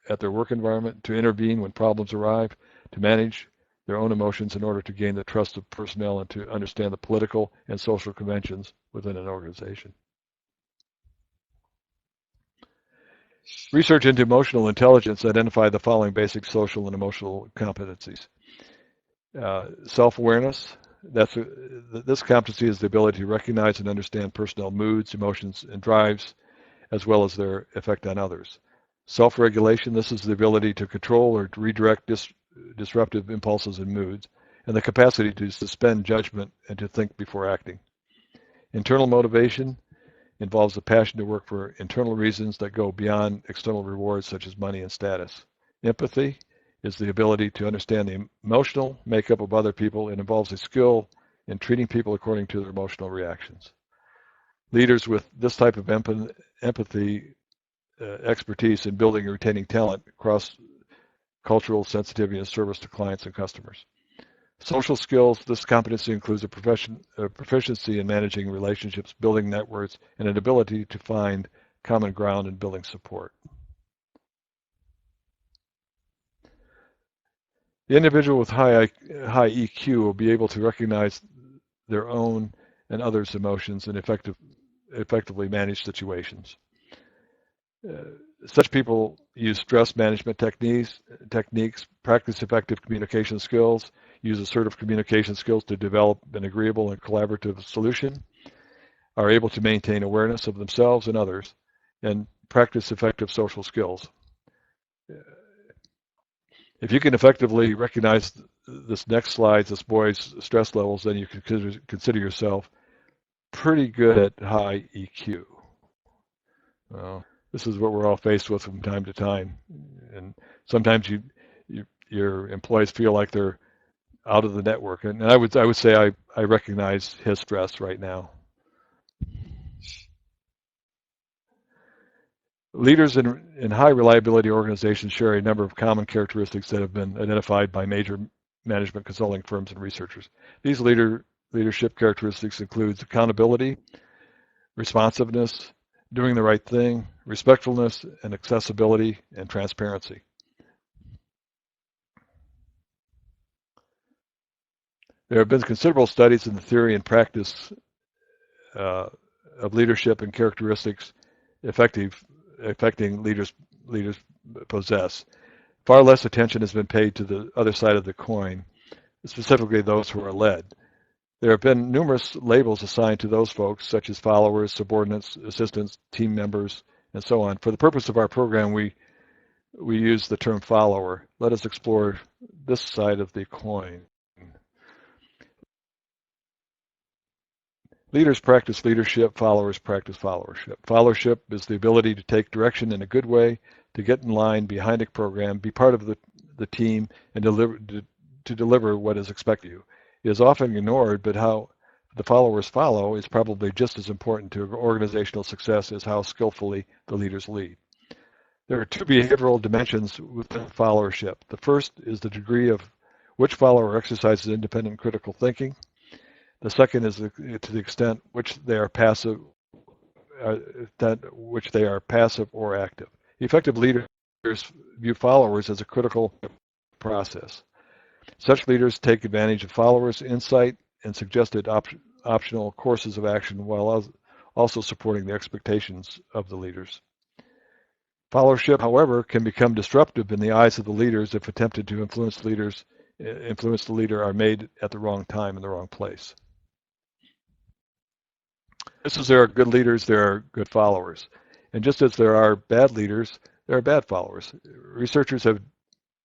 at their work environment, to intervene when problems arrive, to manage their own emotions in order to gain the trust of personnel and to understand the political and social conventions within an organization. Research into emotional intelligence identified the following basic social and emotional competencies. Self-awareness. This competency is the ability to recognize and understand personnel moods, emotions, and drives, as well as their effect on others. Self-regulation. This is the ability to control or to redirect disruptive impulses and moods, and the capacity to suspend judgment and to think before acting. Internal motivation involves the passion to work for internal reasons that go beyond external rewards such as money and status. Empathy is the ability to understand the emotional makeup of other people and involves a skill in treating people according to their emotional reactions. Leaders with this type of empathy expertise in building and retaining talent across cultural sensitivity and service to clients and customers. Social skills. This competency includes a proficiency in managing relationships, building networks, and an ability to find common ground and building support. The individual with high EQ will be able to recognize their own and others' emotions and effectively manage situations. Such people use stress management techniques, practice effective communication skills, use assertive communication skills to develop an agreeable and collaborative solution, are able to maintain awareness of themselves and others, and practice effective social skills. If you can effectively recognize this next slide, this boy's stress levels, then you can consider yourself pretty good at high EQ. Well, this is what we're all faced with from time to time, and sometimes your employees feel like they're out of the network, and I would say I recognize his stress right now. Leaders in high reliability organizations share a number of common characteristics that have been identified by major management consulting firms and researchers. These leadership characteristics include accountability, responsiveness, doing the right thing, respectfulness, and accessibility and transparency. There have been considerable studies in the theory and practice of leadership and characteristics affecting leaders possess. Far less attention has been paid to the other side of the coin, specifically those who are led. There have been numerous labels assigned to those folks, such as followers, subordinates, assistants, team members, and so on. For the purpose of our program, we use the term follower. Let us explore this side of the coin. Leaders practice leadership, followers practice followership. Followership is the ability to take direction in a good way, to get in line behind a program, be part of the team, and to deliver what is expected of you. It is often ignored, but how the followers follow is probably just as important to organizational success as how skillfully the leaders lead. There are two behavioral dimensions within followership. The first is the degree of which follower exercises independent critical thinking. The second is to the extent which they are passive, or active. Effective leaders view followers as a critical process. Such leaders take advantage of followers' insight and suggested optional courses of action while also supporting the expectations of the leaders. Followership, however, can become disruptive in the eyes of the leaders if attempted to influence the leader are made at the wrong time in the wrong place. Just as there are good leaders, there are good followers. And just as there are bad leaders, there are bad followers. Researchers have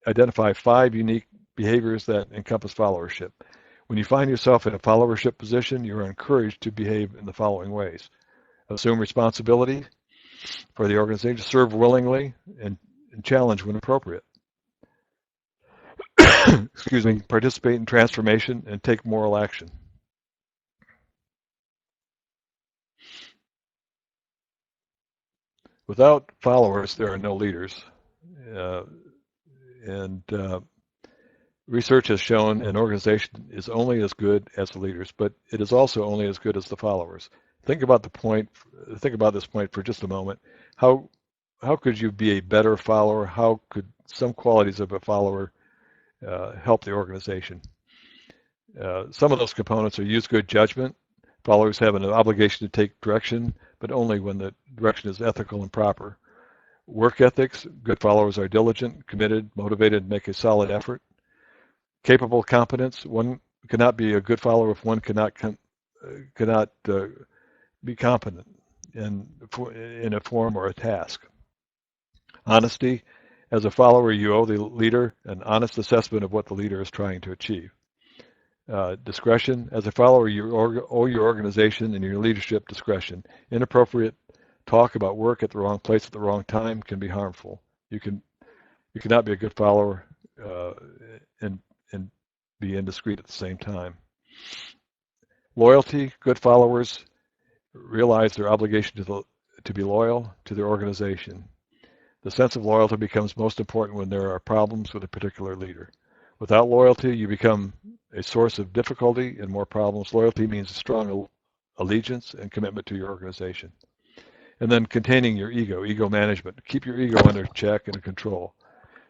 identified 5 unique behaviors that encompass followership. When you find yourself in a followership position, you are encouraged to behave in the following ways. Assume responsibility for the organization, serve willingly, and challenge when appropriate. Excuse me, participate in transformation and take moral action. Without followers, there are no leaders. Research has shown an organization is only as good as the leaders, but it is also only as good as the followers. Think about this point for just a moment. How could you be a better follower? How could some qualities of a follower help the organization? Some of those components are use good judgment. Followers have an obligation to take direction, but only when the direction is ethical and proper. Work ethics, good followers are diligent, committed, motivated, and make a solid effort. Capable competence, one cannot be a good follower if one cannot be competent in a form or a task. Honesty, as a follower, you owe the leader an honest assessment of what the leader is trying to achieve. Discretion, as a follower, you owe your organization and your leadership discretion. Inappropriate talk about work at the wrong place at the wrong time can be harmful. You cannot be a good follower and be indiscreet at the same time. Loyalty, good followers realize their obligation to be loyal to their organization. The sense of loyalty becomes most important when there are problems with a particular leader. Without loyalty, you become a source of difficulty and more problems. Loyalty means a strong allegiance and commitment to your organization. And then containing your ego management. Keep your ego under check and control.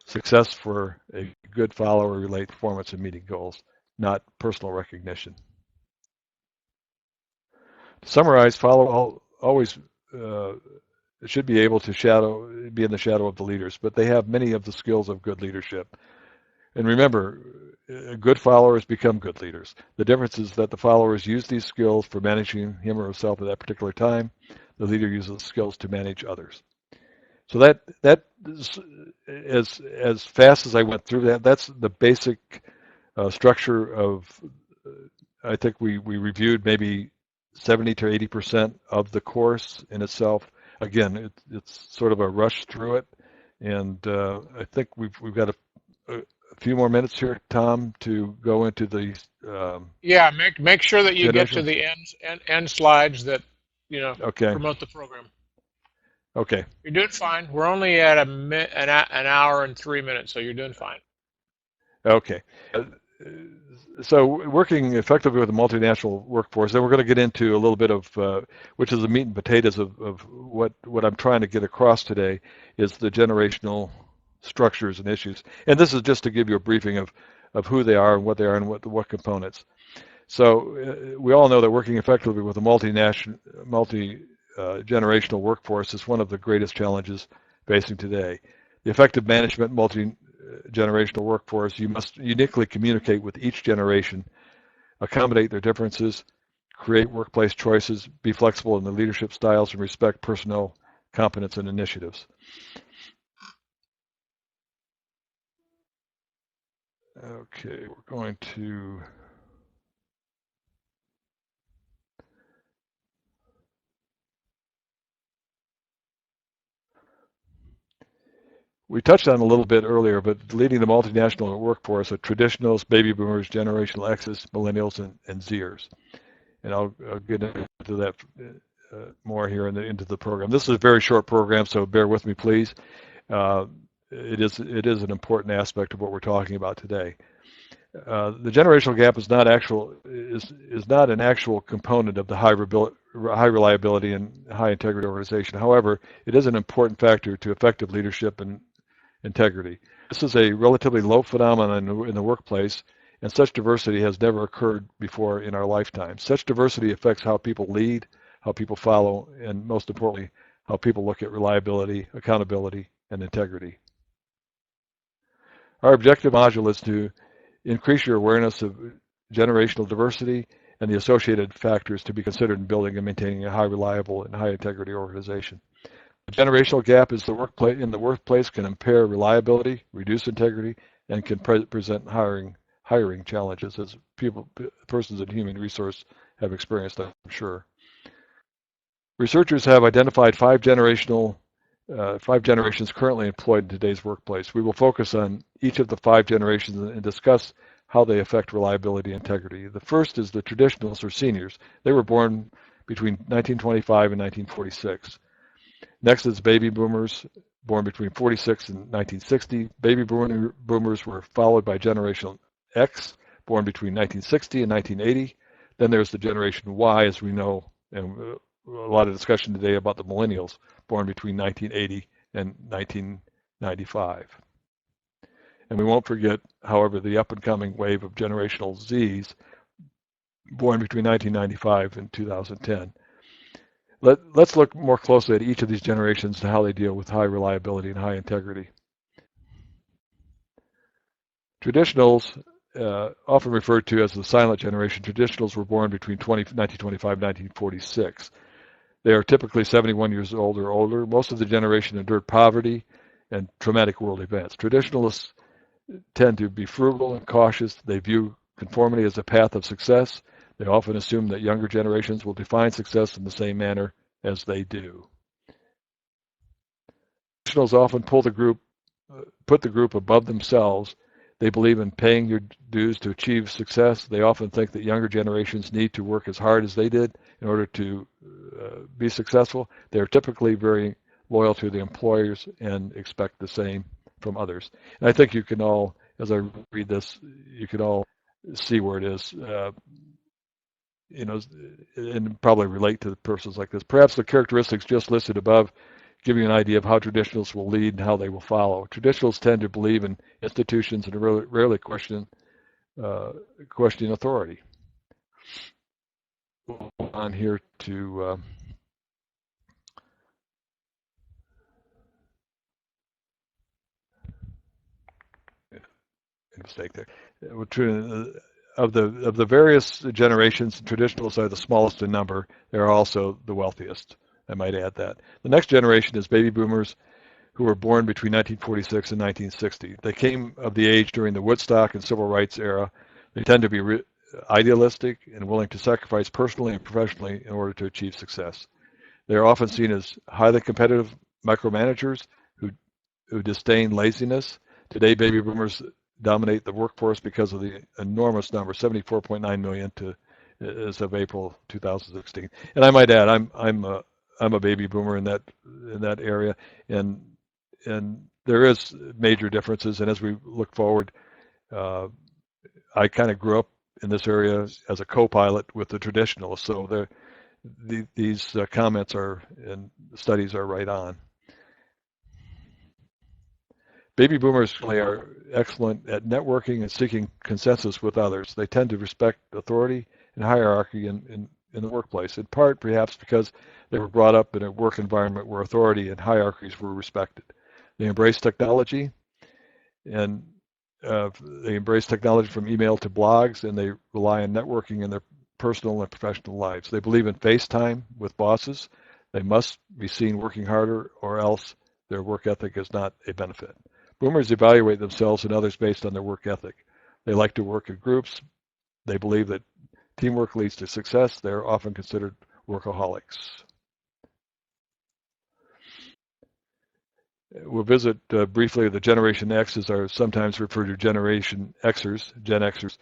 Success for a good follower relates performance and meeting goals, not personal recognition. To summarize, follow always should be able to be in the shadow of the leaders, but they have many of the skills of good leadership. And remember, good followers become good leaders. The difference is that the followers use these skills for managing him or herself at that particular time. The leader uses the skills to manage others. So that as fast as I went through that, that's the basic structure of. I think we reviewed maybe 70 to 80% of the course in itself. Again, it's sort of a rush through it, and I think we've got a few more minutes here, Tom, to go into the. Yeah, make sure that you get to Situational. the end slides that Okay. promote the program. Okay. You're doing fine. We're only at an hour and 3 minutes, so you're doing fine. Okay. So working effectively with a multinational workforce, then we're going to get into a little bit of, which is the meat and potatoes of what I'm trying to get across today, is the generational structures and issues. And this is just to give you a briefing of who they are and what they are and what components. So we all know that working effectively with a multi-generational workforce is one of the greatest challenges facing today. The effective management multi-generational workforce, you must uniquely communicate with each generation, accommodate their differences, create workplace choices, be flexible in the leadership styles, and respect personnel competence and initiatives. Okay, we're going to. We touched on a little bit earlier, but leading the multinational workforce are traditionals, baby boomers, generational X's, millennials, and Zers. And I'll get into that more here into the program. This is a very short program, so bear with me, please. It is an important aspect of what we're talking about today. The generational gap is not an actual component of the high reliability and high integrity organization. However, it is an important factor to effective leadership and integrity. This is a relatively low phenomenon in the workplace, and such diversity has never occurred before in our lifetime. Such diversity affects how people lead, how people follow, and most importantly, how people look at reliability, accountability, and integrity. Our objective module is to increase your awareness of generational diversity and the associated factors to be considered in building and maintaining a high reliable and high integrity organization. The generational gap is in the workplace can impair reliability, reduce integrity, and can present hiring challenges, as persons in human resource have experienced, I'm sure. Researchers have identified five generations currently employed in today's workplace. We will focus on each of the five generations and discuss how they affect reliability and integrity. The first is the traditionals, or seniors. They were born between 1925 and 1946. Next is baby boomers, born between 46 and 1960. Baby boomers were followed by Generation X, born between 1960 and 1980. Then there's the Generation Y, as we know, and a lot of discussion today about the millennials, born between 1980 and 1995. And we won't forget, however, the up-and-coming wave of generational Zs, born between 1995 and 2010. Let's look more closely at each of these generations and how they deal with high reliability and high integrity. Traditionals, often referred to as the silent generation, traditionals were born between 1925 and 1946. They are typically 71 years old or older. Most of the generation endured poverty and traumatic world events. Traditionalists tend to be frugal and cautious. They view conformity as a path of success. They often assume that younger generations will define success in the same manner as they do. Traditionals often put the group above themselves. They believe in paying your dues to achieve success. They often think that younger generations need to work as hard as they did in order to be successful. They're typically very loyal to the employers and expect the same from others. And I think you can all, as I read this, you can all see where it is, and probably relate to persons like this. Perhaps the characteristics just listed above give you an idea of how traditionalists will lead and how they will follow. Traditionalists tend to believe in institutions and rarely question authority. On here to mistake there. Of the various generations, traditionalists are the smallest in number. They're also the wealthiest. I might add that. The next generation is baby boomers, who were born between 1946 and 1960. They came of the age during the Woodstock and Civil Rights era. They tend to be idealistic and willing to sacrifice personally and professionally in order to achieve success. They are often seen as highly competitive micromanagers who disdain laziness. Today, baby boomers dominate the workforce because of the enormous number, 74.9 million as of April 2016. And I might add, I'm a baby boomer in that area, and there is major differences. And as we look forward, I kind of grew up in this area as a co-pilot with the traditionalists, so these comments and studies are right on. Baby boomers are excellent at networking and seeking consensus with others. They tend to respect authority and hierarchy in the workplace, in part perhaps because they were brought up in a work environment where authority and hierarchies were respected. They embrace technology, and they embrace technology from email to blogs, and they rely on networking in their personal and professional lives. They believe in FaceTime with bosses. They must be seen working harder, or else their work ethic is not a benefit. Boomers evaluate themselves and others based on their work ethic. They like to work in groups. They believe that teamwork leads to success. They're often considered workaholics. We'll visit briefly the Generation X's are sometimes referred to Generation Xers, Gen Xers.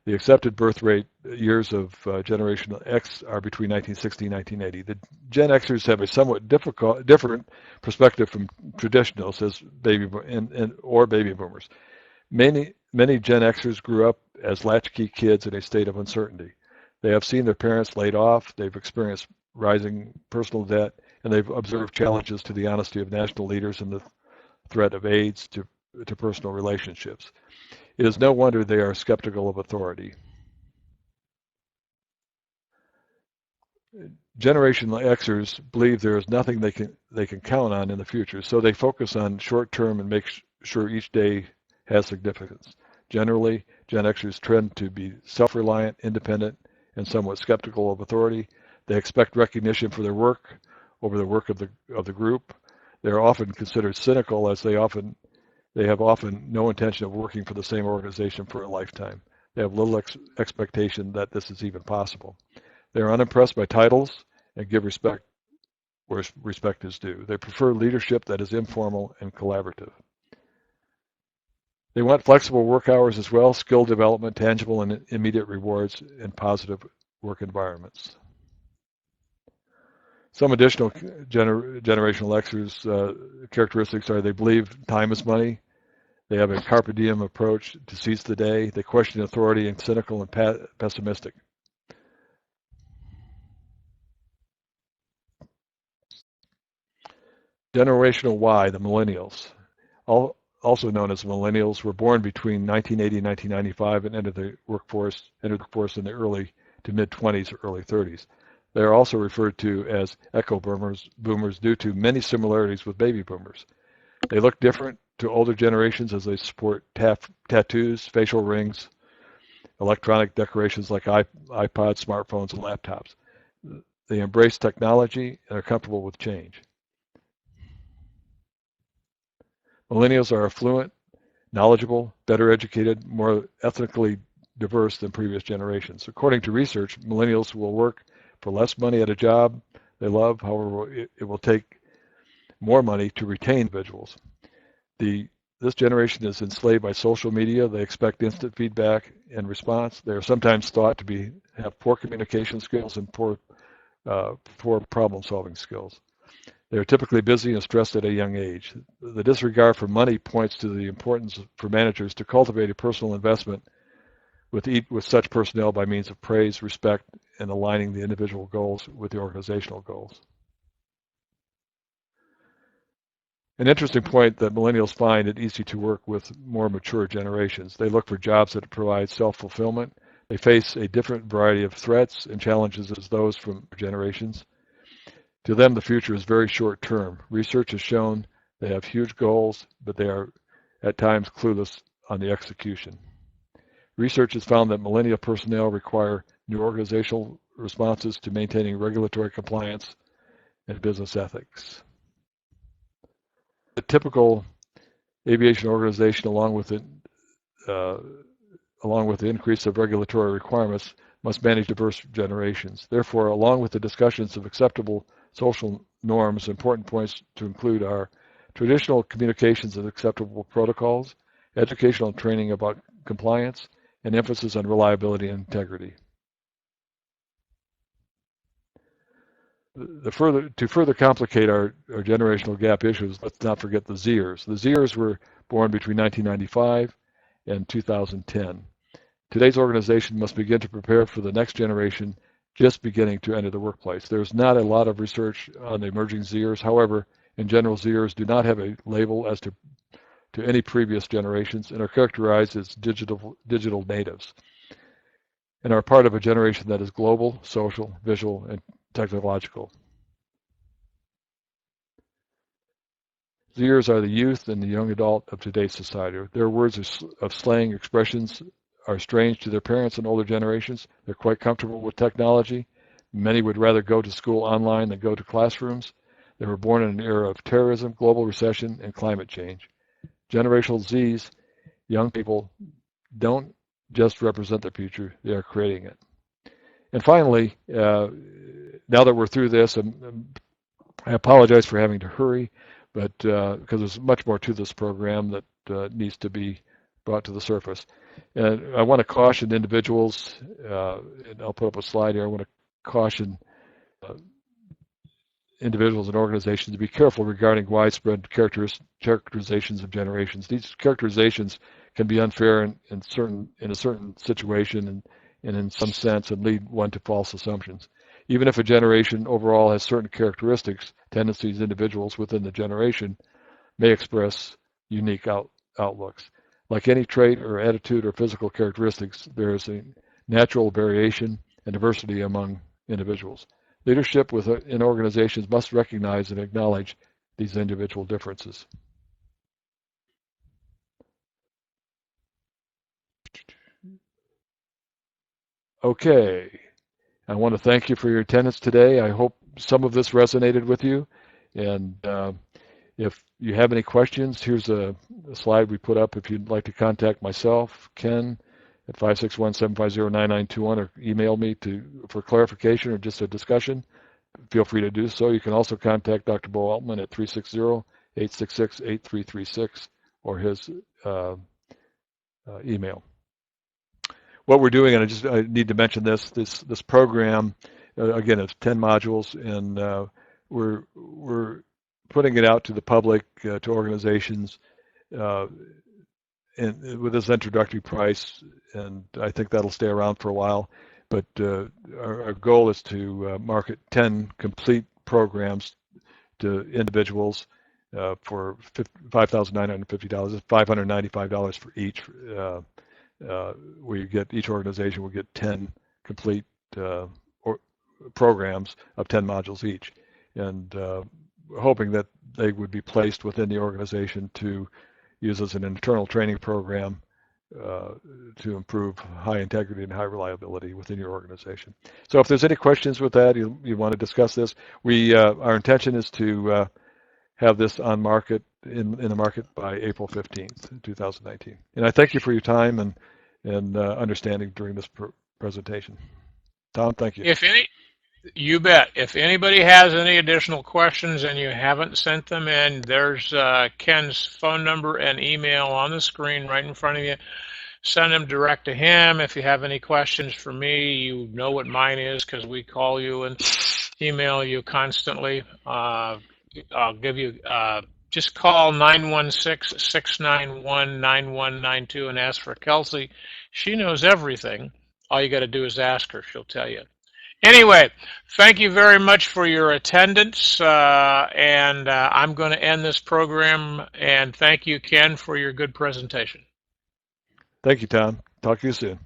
The accepted birth rate years of Generation X are between 1960 and 1980. The Gen Xers have a somewhat different perspective from traditionals as baby boomers. Many Gen Xers grew up as latchkey kids in a state of uncertainty. They have seen their parents laid off, they've experienced rising personal debt, and they've observed challenges to the honesty of national leaders and the threat of aids to personal relationships. It is no wonder they are skeptical of authority. Generation Xers believe there is nothing they can count on in the future, so they focus on short term and make sure each day has significance. Generally, Gen Xers trend to be self-reliant, independent, and somewhat skeptical of authority. They expect recognition for their work over the work of the group. They are often considered cynical, as they have often no intention of working for the same organization for a lifetime. They have little expectation that this is even possible. They are unimpressed by titles and give respect where respect is due. They prefer leadership that is informal and collaborative. They want flexible work hours as well, skill development, tangible and immediate rewards, and positive work environments. Some additional generational Xers characteristics are they believe time is money. They have a carpe diem approach to seize the day. They question authority and cynical and pessimistic. Generational Y, the millennials, also known as millennials, were born between 1980 and 1995 and entered the workforce in the early to mid-20s or early 30s. They are also referred to as echo boomers due to many similarities with baby boomers. They look different to older generations as they support tattoos, facial rings, electronic decorations like iPods, smartphones, and laptops. They embrace technology and are comfortable with change. Millennials are affluent, knowledgeable, better educated, more ethnically diverse than previous generations. According to research, millennials will work for less money at a job they love. However, it will take more money to retain individuals. This generation is enslaved by social media. They expect instant feedback and response. They are sometimes thought to have poor communication skills and poor problem-solving skills. They are typically busy and stressed at a young age. The disregard for money points to the importance for managers to cultivate a personal investment with such personnel by means of praise, respect, and aligning the individual goals with the organizational goals. An interesting point that millennials find it easy to work with more mature generations. They look for jobs that provide self-fulfillment. They face a different variety of threats and challenges as those from generations. To them, the future is very short term. Research has shown they have huge goals, but they are at times clueless on the execution. Research has found that millennial personnel require new organizational responses to maintaining regulatory compliance and business ethics. The typical aviation organization, along with the increase of regulatory requirements, must manage diverse generations. Therefore, along with the discussions of acceptable social norms, important points to include are traditional communications and acceptable protocols, educational training about compliance, and emphasis on reliability and integrity. To further complicate our generational gap issues, let's not forget the Zers. The Zers were born between 1995 and 2010. Today's organization must begin to prepare for the next generation just beginning to enter the workplace. There's not a lot of research on the emerging Zers. However, in general, Zers do not have a label as to any previous generations and are characterized as digital natives and are part of a generation that is global, social, visual, and technological. Zers are the youth and the young adult of today's society. Their words of slang expressions are strange to their parents and older generations. They're quite comfortable with technology. Many would rather go to school online than go to classrooms. They were born in an era of terrorism, global recession, and climate change. Generational Zs, young people, don't just represent the future, they are creating it. And finally, now that we're through this, I apologize for having to hurry, but because there's much more to this program that needs to be brought to the surface. And I want to caution individuals, and I'll put up a slide here, I want to caution individuals and organizations to be careful regarding widespread characterizations of generations. These characterizations can be unfair in a certain situation and in some sense and lead one to false assumptions. Even if a generation overall has certain characteristics, tendencies, individuals within the generation may express unique outlooks. Like any trait or attitude or physical characteristics, there is a natural variation and diversity among individuals. Leadership in organizations must recognize and acknowledge these individual differences. Okay, I want to thank you for your attendance today. I hope some of this resonated with you. And if you have any questions, here's a slide we put up if you'd like to contact myself, Ken, at 561-750-9921, or email me for clarification or just a discussion. Feel free to do so. You can also contact Dr. Bo Altman at 360-866-8336 or his email. What we're doing, and I need to mention this program, again, it's 10 modules, and we're putting it out to the public, to organizations, and with this introductory price, and I think that'll stay around for a while. But our goal is to market 10 complete programs to individuals for $5,950. It's $595 for each. Each organization will get 10 complete programs of 10 modules each, and hoping that they would be placed within the organization to use as an internal training program to improve high integrity and high reliability within your organization. So if there's any questions with that, you want to discuss this, our intention is to have this on market in the market by April 15th, 2019. And I thank you for your time and understanding during this presentation. Tom, thank you. You bet. If anybody has any additional questions and you haven't sent them in, there's Ken's phone number and email on the screen right in front of you. Send them direct to him. If you have any questions for me, you know what mine is because we call you and email you constantly. I'll give you, just call 916-691-9192 and ask for Kelsey. She knows everything. All you got to do is ask her. She'll tell you. Anyway, thank you very much for your attendance, and I'm going to end this program, and thank you, Ken, for your good presentation. Thank you, Tom. Talk to you soon.